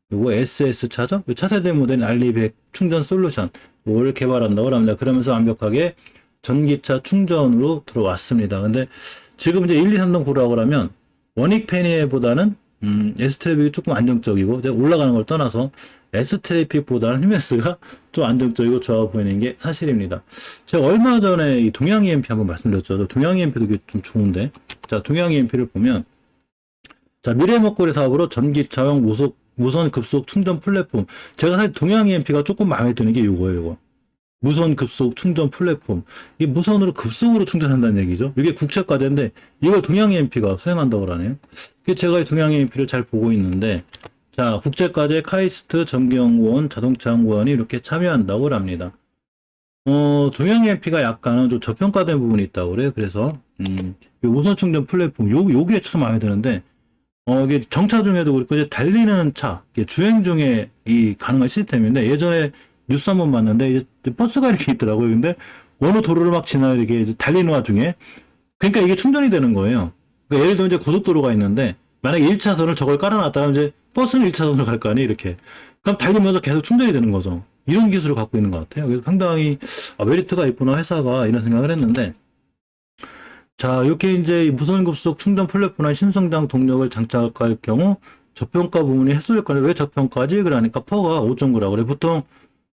[SPEAKER 1] 그리고 SS 차죠? 차세대 모델인 RE100 충전 솔루션 이걸 개발한다고 합니다. 그러면서 완벽하게 전기차 충전으로 들어왔습니다. 근데 지금 이제 1, 2, 3등 고르라고 하면 원익 페니보다는 S트래픽이 조금 안정적이고 올라가는 걸 떠나서 S트래픽보다는 히메스가 좀 안정적이고 좋아 보이는 게 사실입니다. 제가 얼마 전에 이 동양 EMP 한번 말씀드렸죠. 동양 EMP도 좀 좋은데 자 동양 EMP를 보면 자 미래먹거리 사업으로 전기차용 무선 급속 충전 플랫폼 제가 사실 동양 EMP가 조금 마음에 드는 게 이거예요. 무선 급속 충전 플랫폼. 이 무선으로 급속으로 충전한다는 얘기죠. 이게 국책과제인데 이걸 동양 EMP가 수행한다고 그러네요. 제가 이 동양 EMP를 잘 보고 있는데 자 국책과제 카이스트 전기연구원 자동차연구원이 이렇게 참여한다고 합니다. 동양 EMP가 약간은 좀 저평가된 부분이 있다고 그래요. 그래서 이 무선 충전 플랫폼 요게 참 마음에 드는데 이게 정차 중에도 그렇고 이제 달리는 차 주행 중에 이 가능한 시스템인데 예전에 뉴스 한번 봤는데 이제 버스가 이렇게 있더라고요. 근데 어느 도로를 막 지나 이렇게 달리는 와중에 그러니까 이게 충전이 되는 거예요. 그러니까 예를 들어 이제 고속도로가 있는데 만약에 1차선을 저걸 깔아놨다면 이제 버스는 1차선으로 갈 거 아니에요. 이렇게. 그럼 달리면서 계속 충전이 되는 거죠. 이런 기술을 갖고 있는 것 같아요. 그래서 상당히 메리트가 있구나 회사가 이런 생각을 했는데 자 이렇게 이제 무선급속 충전 플랫폼이나 신성장 동력을 장착할 경우 저평가 부분이 해소될 건데 왜 저평가지? 그러니까 퍼가 5.9라고 그래. 보통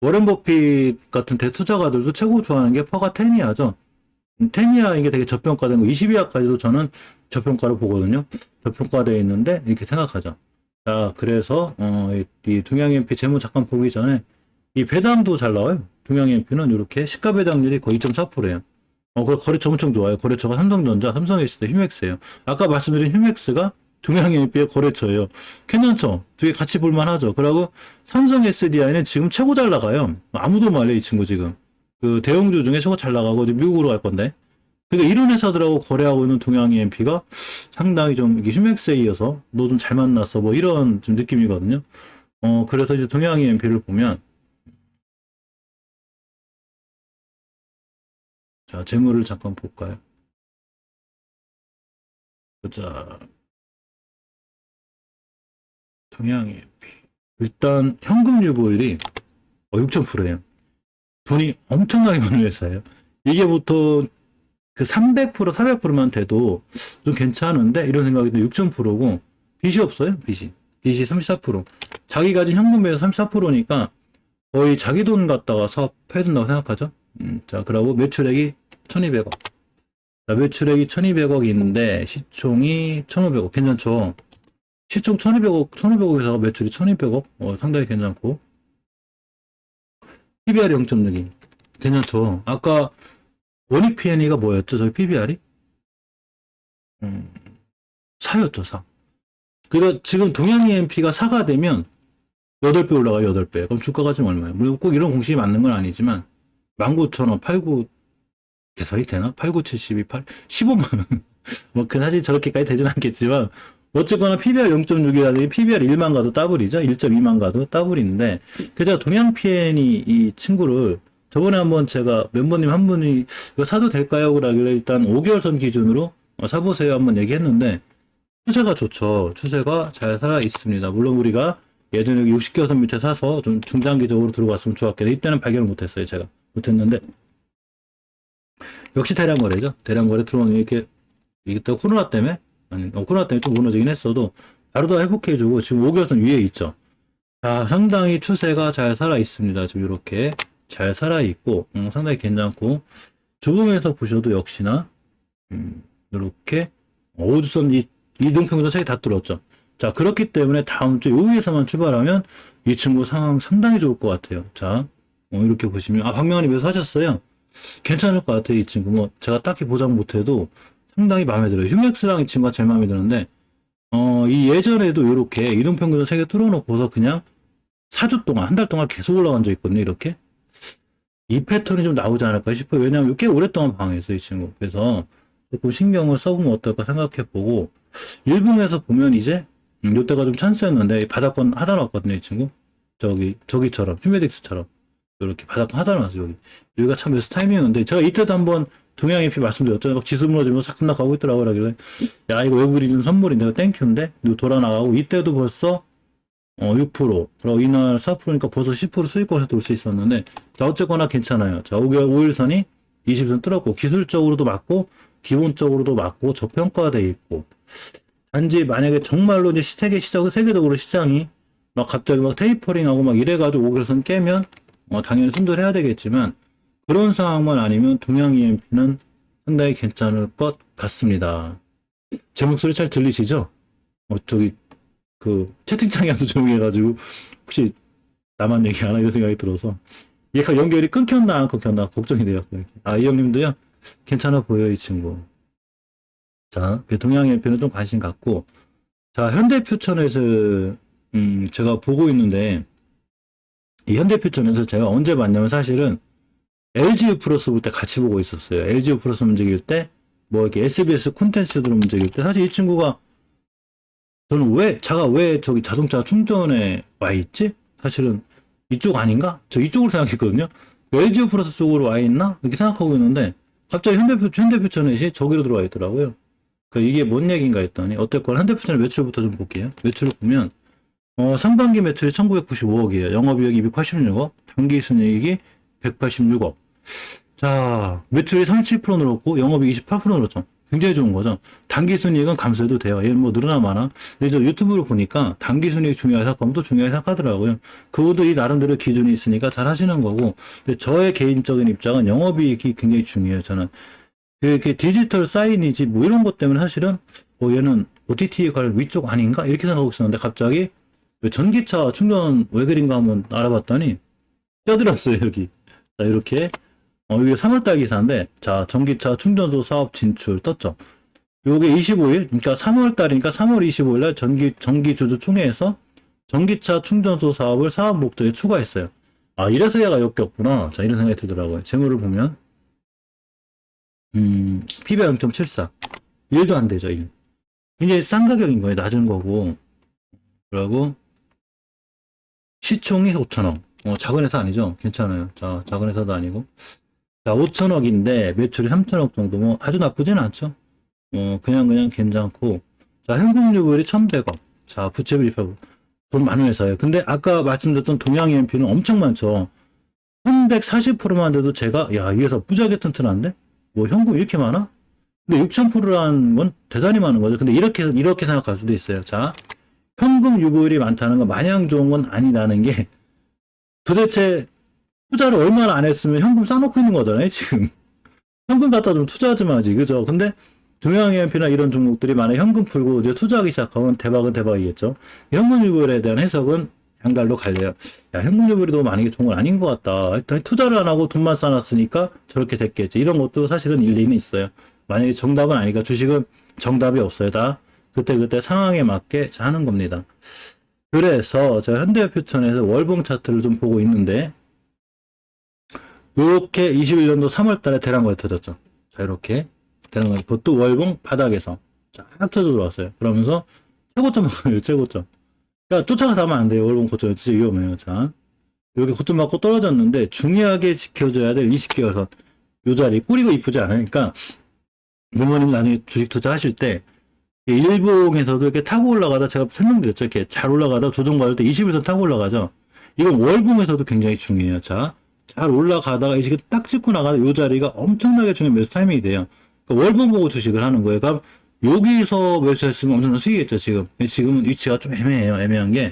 [SPEAKER 1] 워렌 버핏 같은 대투자가들도 최고 좋아하는 게 퍼가 10이하죠. 10이하 이게 되게 저평가된 거 20이하까지도 저는 저평가로 보거든요. 저평가되어 있는데 이렇게 생각하죠. 자 그래서 이 동양 EMP 재무 잠깐 보기 전에 이 배당도 잘 나와요. 동양 EMP는 이렇게 시가 배당률이 거의 2.4%예요. 그 거래처 엄청 좋아요. 거래처가 삼성전자, 삼성에이스도 휴맥스예요. 아까 말씀드린 휴맥스가 동양 EMP의 거래처예요. 괜찮죠? 되게 같이 볼만하죠. 그리고 삼성 SDI는 지금 최고 잘 나가요. 아무도 말려 이 친구 지금. 그 대형주 중에 최고 잘 나가고 이제 미국으로 갈 건데. 그러니까 이런 회사들하고 거래하고 있는 동양 EMP가 상당히 좀 이게 휴맥스에 이어서 너 좀 잘 만났어 뭐 이런 좀 느낌이거든요. 그래서 이제 동양 EMP를 보면 자 재물을 잠깐 볼까요? 보자. 동양 EMP. 일단 현금 유보율이 6,000%예요. 돈이 엄청나게 버는 회사예요. 이게 보통 그 300%, 400%만 돼도 좀 괜찮은데 이런 생각이 드는데 6,000%고 빚이 없어요. 빚이 34%. 자기 가진 현금 매수 34%니까 거의 자기 돈 갖다가 사업해야 된다고 생각하죠. 자, 그리고 매출액이 1,200억. 자, 매출액이 1,200억인데 시총이 1,500억. 괜찮죠? 시총 1,200억 회사가 매출이 1,200억? 상당히 괜찮고. PBR 0.62. 괜찮죠? 아까 원익 P&E가 뭐였죠? 저희 PBR이? 4였죠, 4. 그러니까 지금 동양 EMP가 4가 되면 8배 올라가요, 8배. 그럼 주가가 지금 얼마예요? 물론 꼭 이런 공식이 맞는 건 아니지만 19,000원, 89 개설이 되나? 8972, 15만원. 뭐, 사실 저렇게까지 되진 않겠지만, 어쨌거나 PBR 0.6이라든지 PBR 1만 가도 더블이죠. 1.2만 가도 더블인데, 그래서 동양 PN이 이 친구를 저번에 한번 제가 멤버님 한 분이 이거 사도 될까요? 그러길래 일단 5개월 전 기준으로 사보세요 한번 얘기했는데, 추세가 좋죠. 추세가 잘 살아 있습니다. 물론 우리가 예전에 60개월 선 밑에 사서 좀 중장기적으로 들어갔으면 좋았겠는데, 이때는 발견을 못했어요. 제가 못했는데, 역시 대량 거래죠. 대량 거래 들어오는 이게 또 코로나 때문에 코로나 때문에 좀 무너지긴 했어도 바로 더 회복해주고 지금 5개월선 위에 있죠. 자, 상당히 추세가 잘 살아 있습니다. 지금 이렇게 잘 살아 있고 상당히 괜찮고 주봉에서 보셔도 역시나 이렇게 오주선 이등평선 색이 다 뚫었죠. 자, 그렇기 때문에 다음 주 여기에서만 출발하면 이 친구 상황 상당히 좋을 것 같아요. 자, 이렇게 보시면 박명환이 왜 사셨어요? 괜찮을 것 같아요, 이 친구. 뭐, 제가 딱히 보장 못해도 상당히 마음에 들어요. 휴맥스랑 이 친구가 제일 마음에 드는데, 이 예전에도 이렇게 이동평균을 3개 뚫어놓고서 그냥 4주 동안, 한 달 동안 계속 올라간 적 있거든요, 이렇게. 이 패턴이 좀 나오지 않을까 싶어요. 왜냐하면 꽤 오랫동안 방해했어요, 이 친구. 그래서 조금 신경을 써보면 어떨까 생각해보고, 일봉에서 보면 이제, 이때가 좀 찬스였는데, 바닥권 하다 놨거든요, 이 친구. 저기처럼, 휴메딕스처럼. 이렇게 바닥권 하다 놨어요, 여기가 참 베스트 타이밍이었는데, 제가 이때도 한번 동양 EP 말씀드렸죠. 막 지수 무너지면서 싹 끝나가고 있더라고요. 그러길래, 야, 이거 외국인이 준 선물인데, 땡큐인데? 돌아 나가고, 이때도 벌써, 6%, 그리고 이날 4%니까 벌써 10% 수익권에서 돌 수 있었는데, 자, 어쨌거나 괜찮아요. 자, 5일선이 20선 뚫었고, 기술적으로도 맞고, 기본적으로도 맞고, 저평가돼 있고, 단지 만약에 정말로 이제 세계적으로 시장이 막 갑자기 막 테이퍼링하고 막 이래가지고 5일선 깨면, 당연히 손절 해야 되겠지만, 그런 상황만 아니면 동양 EMP는 상당히 괜찮을 것 같습니다. 제 목소리 잘 들리시죠? 채팅창이 아주 조용해가지고, 혹시 나만 얘기하나 이런 생각이 들어서. 얘가 연결이 끊겼나 안 끊겼나 걱정이 돼요. 이 형님도요, 괜찮아 보여, 이 친구. 자, 동양 EMP는 좀 관심 갖고, 자, 현대퓨천에서, 제가 보고 있는데, 이 현대퓨천에서 제가 언제 봤냐면 사실은 LGU 플러스 볼 때 같이 보고 있었어요. LGU 플러스 움직일 때, 뭐 이렇게 SBS 콘텐츠들 움직일 때, 사실 이 친구가, 저는 자가 왜 저기 자동차 충전에 와 있지? 사실은 이쪽 아닌가? 저 이쪽으로 생각했거든요. LGU 플러스 쪽으로 와 있나? 이렇게 생각하고 있는데, 갑자기 현대퓨천넷이 저기로 들어와 있더라고요. 이게 뭔 얘기인가 했더니, 어쨌거나 현대퓨천의 매출부터 좀 볼게요. 매출을 보면, 상반기 매출이 1995억이에요. 영업이익이 286억, 당기순이익이 186억. 자, 매출이 37% 늘었고, 영업이익이 28% 늘었죠. 굉장히 좋은 거죠. 당기순이익은 감소해도 돼요. 얘는 뭐 늘어나 마나. 근데 저 유튜브를 보니까 당기순이익 중요하게 생각하면 또 중요하게 생각하더라고요. 그것도 이 나름대로 기준이 있으니까 잘 하시는 거고. 근데 저의 개인적인 입장은 영업이익이 굉장히 중요해요. 저는. 이렇게 디지털 사이니지 뭐 이런 것 때문에 사실은, 얘는 OTT에 갈 위쪽 아닌가? 이렇게 생각하고 있었는데 갑자기 전기차 충전 왜 그린가 한번 알아봤더니 떠들었어요, 여기. 자, 이렇게. 이게 3월달 기사인데, 자, 전기차 충전소 사업 진출 떴죠. 요게 25일, 그러니까 3월달이니까 3월 25일날 전기주주총회에서 전기차 충전소 사업을 사업 목적에 추가했어요. 이래서 얘가 역겹구나. 자, 이런 생각이 들더라고요. 재물을 보면, PBR 0.74. 1도 안 되죠, 1. 굉장히 싼 가격인 거예요, 낮은 거고. 그리고, 시총이 5천억. 작은 회사 아니죠? 괜찮아요. 자, 작은 회사도 아니고. 자, 5천억인데, 매출이 3천억 정도, 뭐, 아주 나쁘진 않죠? 그냥 괜찮고. 자, 현금유불이 1,100억. 자, 부채비리 8억. 돈 많은 회사예요. 근데 아까 말씀드렸던 동양 EMP는 엄청 많죠. 1140%만 돼도 제가, 야, 위에서 무지하게 튼튼한데? 뭐, 현금 이렇게 많아? 근데 6000%라는 건 대단히 많은 거죠. 근데 이렇게 생각할 수도 있어요. 자, 현금 유보율이 많다는 건 마냥 좋은 건 아니라는 게 도대체 투자를 얼마나 안 했으면 현금 싸놓고 있는 거잖아요, 지금. 현금 갖다 좀 투자하지 마지, 그죠? 근데 동양EMP나 이런 종목들이 만약에 현금 풀고 이제 투자하기 시작하면 대박은 대박이겠죠. 현금 유보율에 대한 해석은 양갈로 갈려요. 야, 현금 유보율이 너무 많은 게 좋은 건 아닌 것 같다. 일단 투자를 안 하고 돈만 쌓아놨으니까 저렇게 됐겠지. 이런 것도 사실은 일리는 있어요. 만약에 정답은 아니니까 주식은 정답이 없어요. 다 그때그때 상황에 맞게 하는 겁니다. 그래서 제가 현대해표천에서 월봉 차트를 좀 보고 있는데 요렇게 21년도 3월 달에 대량거래 터졌죠. 자, 이렇게 대량거래 그것도 월봉 바닥에서 쫙 터져 들어왔어요. 그러면서 최고점 먹어요. 최고점. 그러니까 쫓아가서 하면 안 돼요. 월봉 고점 진짜 위험해요. 자, 이렇게 고점 맞고 떨어졌는데 중요하게 지켜줘야 될 20개월선 요 자리 꾸리고 이쁘지 않으니까 부모님 나중에 주식 투자하실 때 일봉에서도 이렇게 타고 올라가다 제가 설명드렸죠. 이렇게 잘 올라가다 조정받을 때 21선 타고 올라가죠. 이건 월봉에서도 굉장히 중요해요. 자, 잘 올라가다가 이렇게 딱 찍고 나가다 이 자리가 엄청나게 중요한 매수 타이밍이 돼요. 그러니까 월봉 보고 주식을 하는 거예요. 그럼 여기서 매수했으면 엄청난 수익이겠죠. 지금은 위치가 좀 애매해요. 애매한 게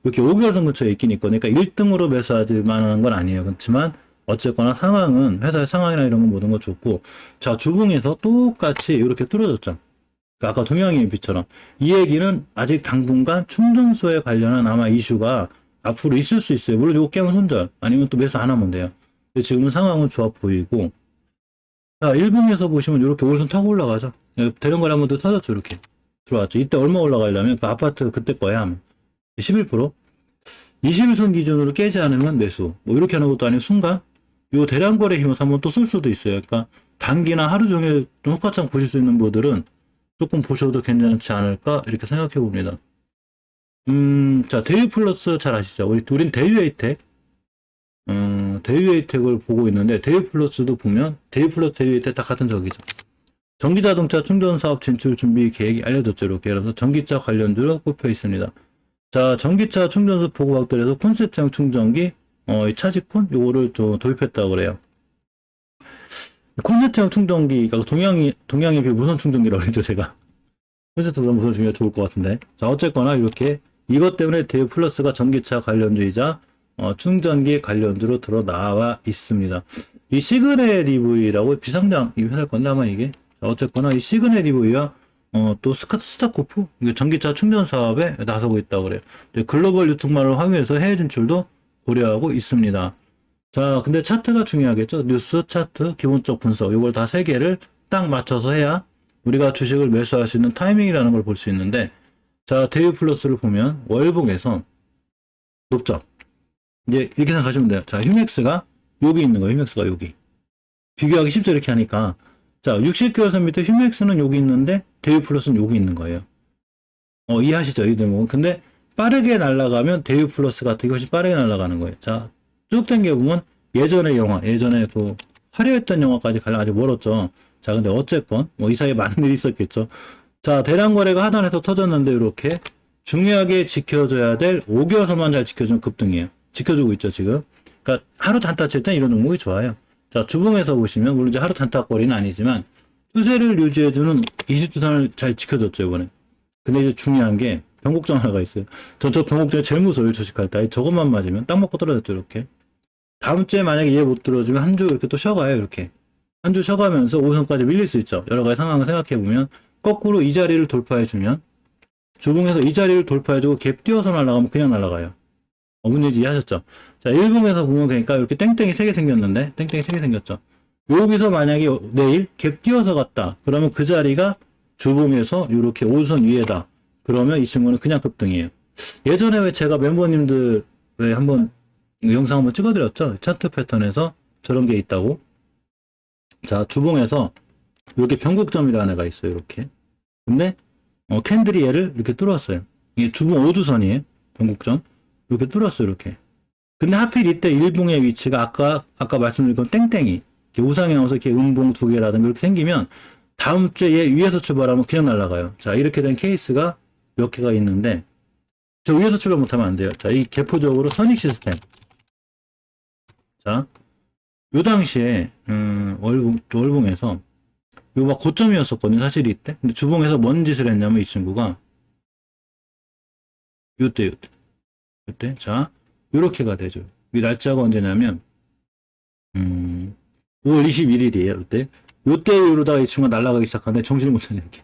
[SPEAKER 1] 이렇게 5개월선 근처에 있긴 있거든요. 그러니까 1등으로 매수하지 만한 건 아니에요. 그렇지만 어쨌거나 상황은 회사의 상황이나 이런 건 모든 거 좋고 자 주봉에서 똑같이 이렇게 뚫어졌죠. 그러니까 아까 동양EMP처럼 이 얘기는 아직 당분간 충전소에 관련한 아마 이슈가 앞으로 있을 수 있어요. 물론 이거 깨면 손절 아니면 또 매수 안 하면 돼요. 근데 지금은 상황은 좋아 보이고 자 일봉에서 보시면 이렇게 오른손 타고 올라가죠. 대량거래 한번 더 터졌죠. 이렇게 들어왔죠. 이때 얼마 올라가려면 그 아파트 그때 거야 하면 11% 21선 기준으로 깨지 않으면 매수 뭐 이렇게 하는 것도 아니고 순간 요 대량거래 힘을 한번 또 쓸 수도 있어요. 그러니까 단기나 하루 종일 좀 호가창 보실 수 있는 분들은 조금 보셔도 괜찮지 않을까 이렇게 생각해 봅니다. 자 대유 플러스 잘 아시죠? 우린 대유 혜택 대유 혜택을 보고 있는데 대유 플러스도 보면 대유 플러스 대유 혜택 다 같은 적이죠. 전기자동차 충전 사업 진출 준비 계획이 알려졌죠. 이렇게 그래서 전기차 관련주로 꼽혀 있습니다. 자 전기차 충전소 보고 확대해서 콘센트형 충전기 이 차지콘 요거를 좀 도입했다고 그래요. 콘센트형 충전기가 동양EMP 무선 충전기라고 그랬죠, 제가. 콘센트보다 무선 충전기가 좋을 것 같은데. 자, 어쨌거나 이렇게 이것 때문에 대유 플러스가 전기차 관련주이자 충전기 관련주로 들어 나와 있습니다. 이 시그널 EV라고 비상장 이 회사 건데 아마 이게. 자, 어쨌거나 이 시그널 EV와 또 스타코프 이게 전기차 충전 사업에 나서고 있다고 그래요. 글로벌 유통망을 활용해서 해외 진출도 고려하고 있습니다. 자, 근데 차트가 중요하겠죠. 뉴스, 차트, 기본적 분석, 이걸 다 세 개를 딱 맞춰서 해야 우리가 주식을 매수할 수 있는 타이밍이라는 걸 볼 수 있는데, 자, 대유 플러스를 보면 월봉에서 높죠. 이제 이렇게 생각하시면 돼요. 자, 휴맥스가 여기 있는 거예요. 휴맥스가 여기. 비교하기 쉽죠. 이렇게 하니까. 자, 60개월선 밑에 휴맥스는 여기 있는데 대유 플러스는 여기 있는 거예요. 이해하시죠? 이 대목은. 근데 빠르게 날아가면 대유 플러스 같은 게 훨씬 빠르게 날아가는 거예요. 자, 쭉 당겨보면 예전의 영화, 예전에 그 화려했던 영화까지 가려면 아직 멀었죠. 자, 근데 어쨌건 뭐 이 사이에 많은 일이 있었겠죠. 자, 대량 거래가 하단에서 터졌는데 이렇게 중요하게 지켜줘야 될 5개월선만 잘 지켜주는 급등이에요. 지켜주고 있죠, 지금. 그러니까 하루 단타 칠 땐 이런 종목이 좋아요. 자, 주봉에서 보시면 물론 이제 하루 단타거리는 아니지만 추세를 유지해주는 20주선을 잘 지켜줬죠, 이번에. 근데 이제 중요한 게 변곡점 하나가 있어요. 저 변곡점이 제일 무서워요, 주식할 때. 저것만 맞으면 딱 먹고 떨어졌죠, 이렇게. 다음 주에 만약에 얘 못 들어주면 한 주 이렇게 또 쉬어가요, 이렇게. 한 주 쉬어가면서 5선까지 밀릴 수 있죠. 여러 가지 상황을 생각해보면, 거꾸로 이 자리를 돌파해주면, 주봉에서 이 자리를 돌파해주고 갭 띄워서 날아가면 그냥 날아가요. 문제지 이해하셨죠? 자, 일봉에서 보면 그러니까 이렇게 땡땡이 3개 생겼는데, 땡땡이 3개 생겼죠. 여기서 만약에 내일 갭 띄워서 갔다. 그러면 그 자리가 주봉에서 이렇게 5선 위에다. 그러면 이 친구는 그냥 급등이에요. 예전에 왜 제가 멤버님들 왜 한번 영상 한번 찍어드렸죠? 차트 패턴에서 저런 게 있다고. 자, 주봉에서 이렇게 변곡점이라는 애가 있어요. 이렇게. 근데 캔들이 얘를 이렇게 뚫었어요. 이게 주봉 5주선이에요. 변곡점. 이렇게 뚫었어요. 이렇게. 근데 하필 이때 일봉의 위치가 아까 말씀드린 건 땡땡이. 이렇게 우상에 나와서 이렇게 음봉 2개라든가 이렇게 생기면 다음 주에 얘 위에서 출발하면 그냥 날아가요. 자, 이렇게 된 케이스가 몇 개가 있는데 저 위에서 출발 못하면 안 돼요. 자, 이 개포적으로 선익 시스템. 자, 요 당시에, 월봉에서, 요 막 고점이었었거든요, 사실 이때. 근데 주봉에서 뭔 짓을 했냐면 이 친구가, 요때. 자, 요렇게가 되죠. 이 날짜가 언제냐면, 5월 21일이에요, 요때. 요때 이후로다가 이 친구가 날아가기 시작하는데 정신을 못 차리게.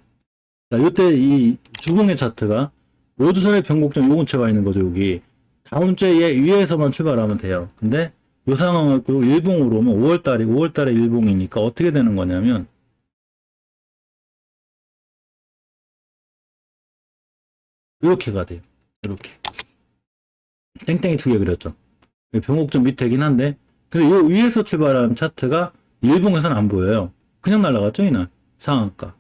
[SPEAKER 1] 자, 요때 이 주봉의 차트가 5주선의 변곡점 요 근처에 와 있는 거죠, 여기. 다음 주에 위에서만 출발하면 돼요. 근데 요 상황을 그 일봉으로 오면 5월달에 일봉이니까 어떻게 되는 거냐면, 이렇게가 돼요. 이렇게. 땡땡이 두 개 그렸죠. 변곡점 밑에긴 한데, 근데 요 위에서 출발한 차트가 일봉에서는 안 보여요. 그냥 날아갔죠, 이날. 상한가.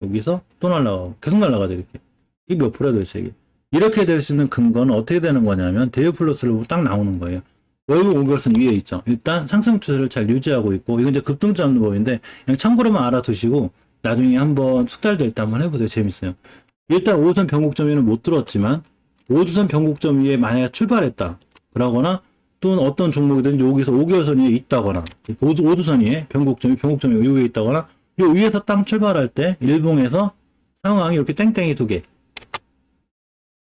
[SPEAKER 1] 여기서 또 날아가고, 계속 날아가죠, 이렇게. 이게 몇 프로야, 도대체 이게. 이렇게 될 수 있는 근거는 어떻게 되는 거냐면, 대유 플러스를 보고 딱 나오는 거예요. 월급 5개월선 위에 있죠. 일단 상승 추세를 잘 유지하고 있고, 이건 이제 급등 잡는 법인데, 그냥 참고로만 알아두시고, 나중에 한번 숙달될 때 한번 해보세요. 재밌어요. 일단 5선 변곡점 위는 못 들었지만, 5주선 변곡점 위에 만약에 출발했다. 그러거나, 또는 어떤 종목이든지 여기서 5개월선 위에 있다거나, 5주선 위에 변곡점이 위에 있다거나, 요 위에서 땅 출발할 때, 일봉에서 상황이 이렇게 땡땡이 두 개.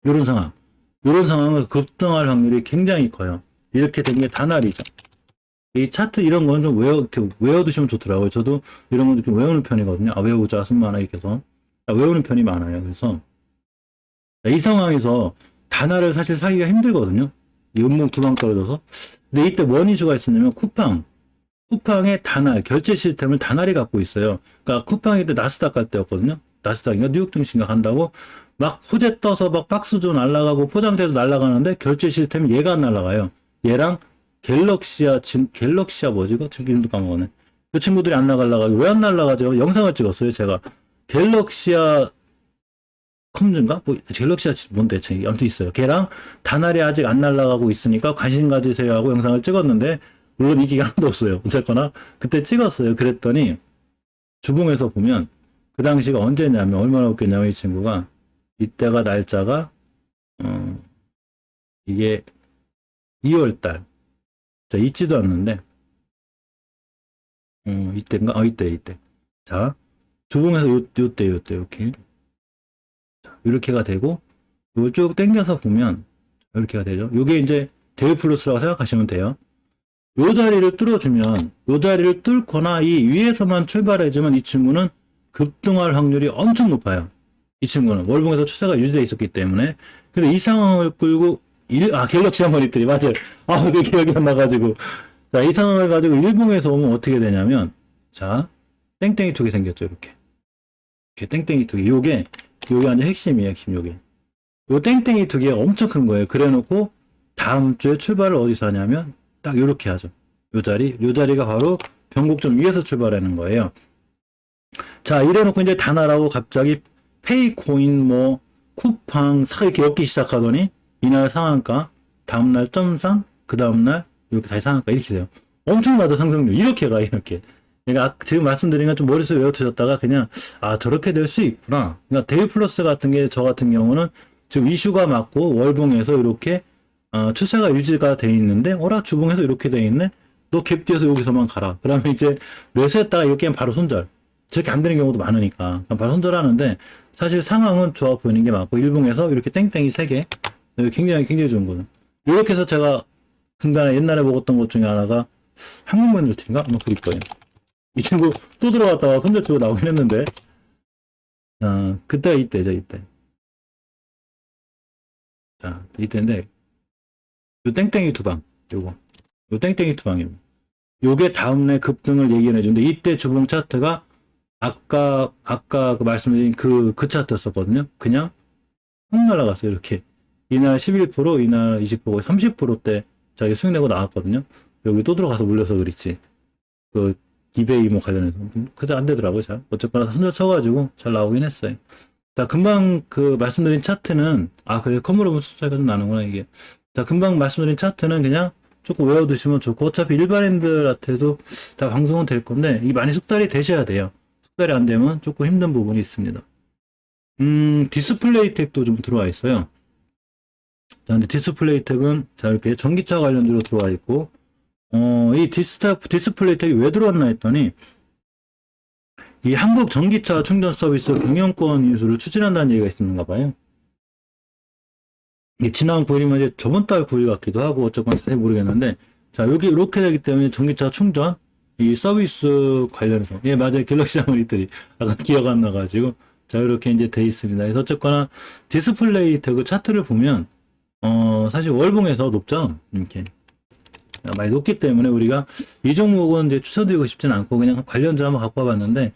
[SPEAKER 1] 요런 상황. 요런 상황을 급등할 확률이 굉장히 커요. 이렇게 된 게 다날이죠. 이 차트 이런 건 좀 외워두시면 좋더라고요. 저도 이런 건 좀 외우는 편이거든요. 아, 외우자, 순만화 이렇게 해서. 외우는 편이 많아요. 그래서, 이 상황에서 다날을 사실 사기가 힘들거든요. 이 음목 두 방 떨어져서. 근데 이때 뭔 이슈가 있었냐면, 쿠팡의 다날, 결제 시스템을 다날이 갖고 있어요. 그러니까 쿠팡이 때 나스닥 갈 때였거든요. 나스닥인가 뉴욕 증시인가 간다고 막 호재 떠서 막 박스도 날아가고 포장재도 날아가는데 결제 시스템이 얘가 안 날아가요. 얘랑 갤럭시아 뭐지? 그 이름도 까먹었네. 그 친구들이 안 나가려고 왜 안 날아가죠? 영상을 찍었어요, 제가. 갤럭시아 컴즈인가? 뭐 갤럭시아 뭔데? 아무튼 있어요. 걔랑 다날이 아직 안 날아가고 있으니까 관심 가지세요 하고 영상을 찍었는데 물론 인기가 하나도 없어요. 어쨌거나 그때 찍었어요. 그랬더니 주봉에서 보면 그 당시가 언제냐면 얼마나 웃겼냐면 이 친구가 이때가 날짜가 이게 2월달 자 있지도 않는데 이때인가? 이때 자 주봉에서 요때 이렇게 자, 이렇게가 되고 이걸 쭉 당겨서 보면 이렇게가 되죠. 요게 이제 대유 플러스라고 생각하시면 돼요. 요 자리를 뚫어주면 요 자리를 뚫거나 이 위에서만 출발해주면 이 친구는 급등할 확률이 엄청 높아요. 이 친구는 월봉에서 추세가 유지되어 있었기 때문에. 근데 이 상황을 끌고 갤럭시 한번 있더니 맞아요. 그 기억이 안 나가지고 자, 이 상황을 가지고 일봉에서 오면 어떻게 되냐면 자 땡땡이 두 개 생겼죠. 이렇게 땡땡이 두 개. 요게 완전 핵심이에요. 핵심 요게. 요 땡땡이 두 개가 엄청 큰 거예요. 그래놓고 다음 주에 출발을 어디서 하냐면 딱 요렇게 하죠. 요 자리가 바로 변곡점 위에서 출발하는 거예요. 자, 이래놓고 이제 다나라고 갑자기 페이코인 뭐 쿠팡 이렇게 엮기 시작하더니 이날 상한가, 다음날 점상, 그 다음날 이렇게 다시 상한가 이렇게 돼요. 엄청나죠 상승률. 이렇게 가 이렇게. 그러니까 지금 말씀드린 건 좀 머릿속에 외워두셨다가 그냥 저렇게 될 수 있구나. 그러니까 데이 플러스 같은 게 저 같은 경우는 지금 이슈가 맞고 월봉에서 이렇게 추세가 유지가 돼 있는데 주봉에서 이렇게 돼 있네. 너 갭 뒤에서 여기서만 가라. 그러면 이제 매수했다가 이렇게 바로 손절. 저렇게 안 되는 경우도 많으니까 바로 손절하는데 사실 상황은 좋아 보이는 게 맞고 일봉에서 이렇게 땡땡이 3개 굉장히 좋은 거죠. 이렇게 해서 제가 근간에 옛날에 먹었던 것 중에 하나가 한국면들인가 아마 그릴 거예요. 이 친구 또 들어갔다가 손절 치고 나오긴 했는데 그때가 이때죠. 이때. 자 이때인데 요 땡땡이 두방 요 땡땡이 두방입니다. 요게 다음날 급등을 얘기해 주는데 이때 주봉 차트가 아까 그 말씀드린 그 차트였었거든요. 그냥 훅 날아갔어요. 이렇게 이날 11%, 이날 20%, 30%대 자기 수익 내고 나왔거든요. 여기 또 들어가서 물려서 그렇지. 그 이베이 뭐 관련해서 그때 안 되더라고요. 잘 어쨌거나 손절 쳐가지고 잘 나오긴 했어요. 자 금방 그 말씀드린 차트는 그래 컴으로 숫자가 좀 나는구나 이게. 자 금방 말씀드린 차트는 그냥 조금 외워두시면 좋고 어차피 일반인들한테도 다 방송은 될 건데 이 많이 숙달이 되셔야 돼요. 숙달이 안 되면 조금 힘든 부분이 있습니다. 디스플레이 텍도 좀 들어와 있어요. 자, 근데 디스플레이 텍은 자 이렇게 전기차 관련주로 들어와 있고 이 디스플레이 텍이 왜 들어왔나 했더니, 이 한국 전기차 충전 서비스 경영권 인수를 추진한다는 얘기가 있었는가 봐요. 지난 9일이면 이제 저번 달 9일 같기도 하고, 어쨌건 잘 모르겠는데, 자, 여기 이렇게 되기 때문에 전기차 충전, 이 서비스 관련해서, 예, 맞아요. 갤럭시 아모니터리. 아까 기억 안 나가지고, 자, 이렇게 이제 돼 있습니다. 그래서 어쨌거나 디스플레이 텍 차트를 보면, 사실 월봉에서 높죠? 이렇게. 많이 높기 때문에 우리가 이 종목은 이제 추천드리고 싶진 않고 그냥 관련주 한번 갖고 와봤는데,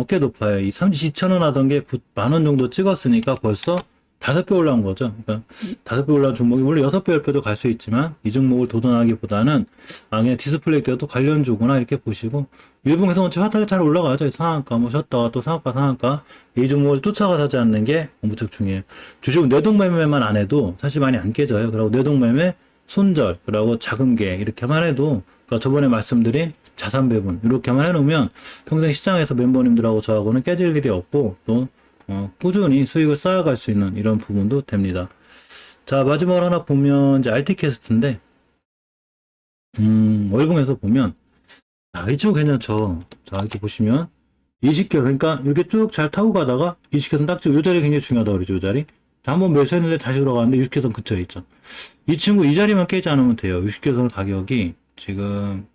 [SPEAKER 1] 꽤 높아요. 이 32,000원 하던 게 9만원 정도 찍었으니까 벌써 5배 올라온 거죠. 그러니까 5배 올라온 종목이 물론 6배, 10배도 갈 수 있지만 이 종목을 도전하기보다는 그냥 디스플레이 때도 관련주구나 이렇게 보시고 일봉에서 원체 화살이 잘 올라가죠. 상한가 뭐 쉬었다가 또 상한가 이 종목을 쫓아가 사지 않는 게 무척 중요해요. 주식은 뇌동매매만 안 해도 사실 많이 안 깨져요. 그리고 뇌동매매, 손절, 그리고 자금계 이렇게만 해도 그러니까 저번에 말씀드린 자산 배분 이렇게만 해놓으면 평생 시장에서 멤버님들하고 저하고는 깨질 일이 없고 또 꾸준히 수익을 쌓아갈 수 있는 이런 부분도 됩니다. 자, 마지막으로 하나 보면 이제 RT캐스트인데 월봉에서 보면 이 친구 괜찮죠. 자, 이렇게 보시면 20개선 그러니까 이렇게 쭉 잘 타고 가다가 20개선 딱 찍고 이 자리 굉장히 중요하다고 그러죠. 이 자리. 자, 한번 매수했는데 다시 돌아가는데 60개선 그쳐 있죠. 이 친구 이 자리만 깨지 않으면 돼요. 60개선 가격이 지금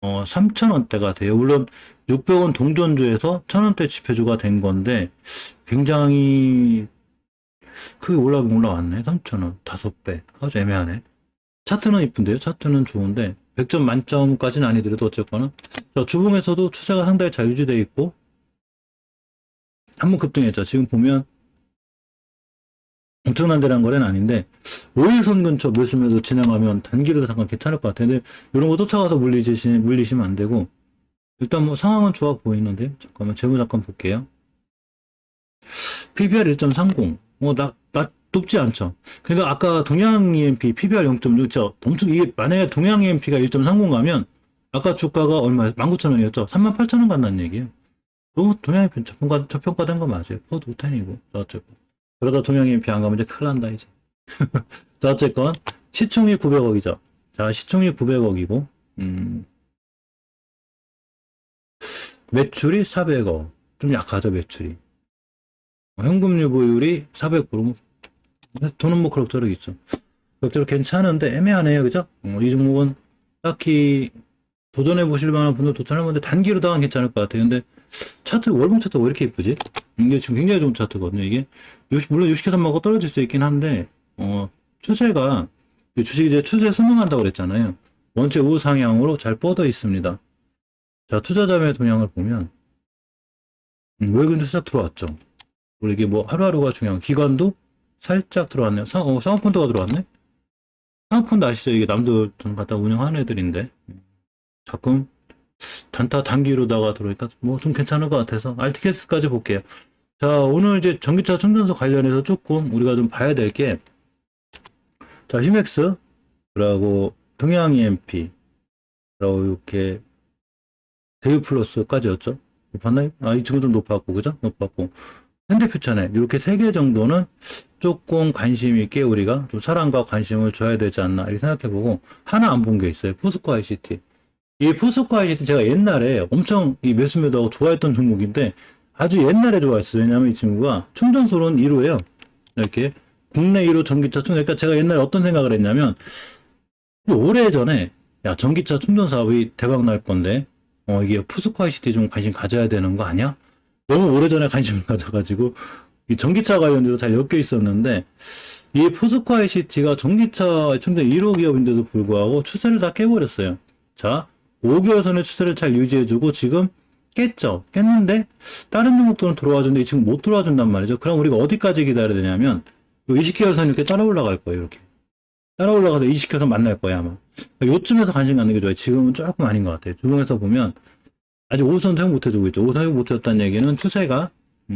[SPEAKER 1] 3,000원대가 돼요. 물론 600원 동전주에서 1,000원대 지표주가 된 건데 굉장히 크게 올라왔네. 3,000원 5배 아주 애매하네. 차트는 이쁜데요. 차트는 좋은데 100점 만점까지는 아니더라도 어쨌거나 자, 주봉에서도 추세가 상당히 잘 유지되어 있고 한번 급등했죠. 지금 보면 엄청난 대란 거래는 아닌데 5일선 근처 매수매도 진행하면 단기로도 잠깐 괜찮을 것 같은데 이런 거 쫓아가서 물리시면 안 되고 일단 뭐 상황은 좋아 보이는데 잠깐만 재무 잠깐 볼게요. PBR 1.30 높지 않죠. 그러니까 아까 동양 EMP PBR 0.6죠. 엄청 이게 만약에 동양 EMP가 1.30 가면 아까 주가가 얼마 19,000원이었죠. 38,000원 간다는 얘기예요. 너무 동양 EMP 저평가된 거 맞아요. 포드 510이고 어쨌건 그러다 동양 EMP 안 가면 이제 큰일 난다 이제. 자, 어쨌건 시총이 900억이죠. 자, 시총이 900억이고 매출이 400억. 좀 약하죠, 매출이. 현금 유보율이 400%. 돈은 뭐 그럭저럭 있죠. 그럭저럭 괜찮은데 애매하네요. 그죠? 이 종목은 딱히 도전해 보실 만한 분들 도전해 보는데 단기로 당은 괜찮을 것 같아요. 근데 차트, 월봉 차트가 왜 이렇게 이쁘지? 이게 지금 굉장히 좋은 차트거든요. 이게 물론 60회선 먹고 떨어질 수 있긴 한데 추세가 주식이 이제 추세 순응한다고 그랬잖아요. 원체 우상향으로 잘 뻗어 있습니다. 자, 투자자의 동향을 보면 외국인 살짝 들어왔죠. 우리 이게 뭐 하루하루가 중요한 기관도 살짝 들어왔네요. 사모펀드가 들어왔네. 사모펀드 아시죠? 이게 남들 돈 갖다 운영하는 애들인데 가끔 단기로다가 들어오니까 뭐 좀 괜찮은 것 같아서 RT캐스트까지 볼게요. 자, 오늘 이제 전기차 충전소 관련해서 조금 우리가 좀 봐야 될 게 자, 히맥스 그리고 동양 EMP 그리고 이렇게 대유플러스까지였죠. 봤나요? 이 친구 좀 높았고 그죠? 높았고 현대퓨처넷 이렇게 3개 정도는 조금 관심 있게 우리가 좀 사랑과 관심을 줘야 되지 않나 이렇게 생각해보고 하나 안 본 게 있어요. 포스코 ICT. 이 포스코 ICT 제가 옛날에 엄청 이 매수매도하고 좋아했던 종목인데 아주 옛날에 좋아했어요. 왜냐하면 이 친구가 충전소는 1호예요. 이렇게 국내 1호 전기차 충전. 그러니까 제가 옛날에 어떤 생각을 했냐면 오래전에 야 전기차 충전 사업이 대박 날 건데 이게 포스코 ICT 좀 관심 가져야 되는 거 아니야? 너무 오래전에 관심을 가져가지고 이 전기차 관련주로 잘 엮여 있었는데 이 포스코 ICT가 전기차 충전 1호 기업인데도 불구하고 추세를 다 깨버렸어요. 자, 5개월 선의 추세를 잘 유지해주고 지금 깼죠. 깼는데 다른 종목들은 들어와주는데 이 친구 못 들어와준단 말이죠. 그럼 우리가 어디까지 기다려야 되냐면 20개월 선 이렇게 따라 올라갈 거예요. 이렇게 따라 올라가서 20개월 선 만날 거예요 아마. 요쯤에서 관심 갖는 게 좋아요. 지금은 조금 아닌 것 같아요. 주봉에서 보면 아직 5선 사용 못해주고 있죠. 5선 사용 못했다는 얘기는 추세가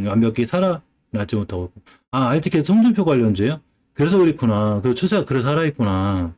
[SPEAKER 1] 완벽히 살아나지 못하고 있고. RT캐스트 송준표 관련주예요? 그래서 그렇구나. 그 추세가 그래 살아있구나.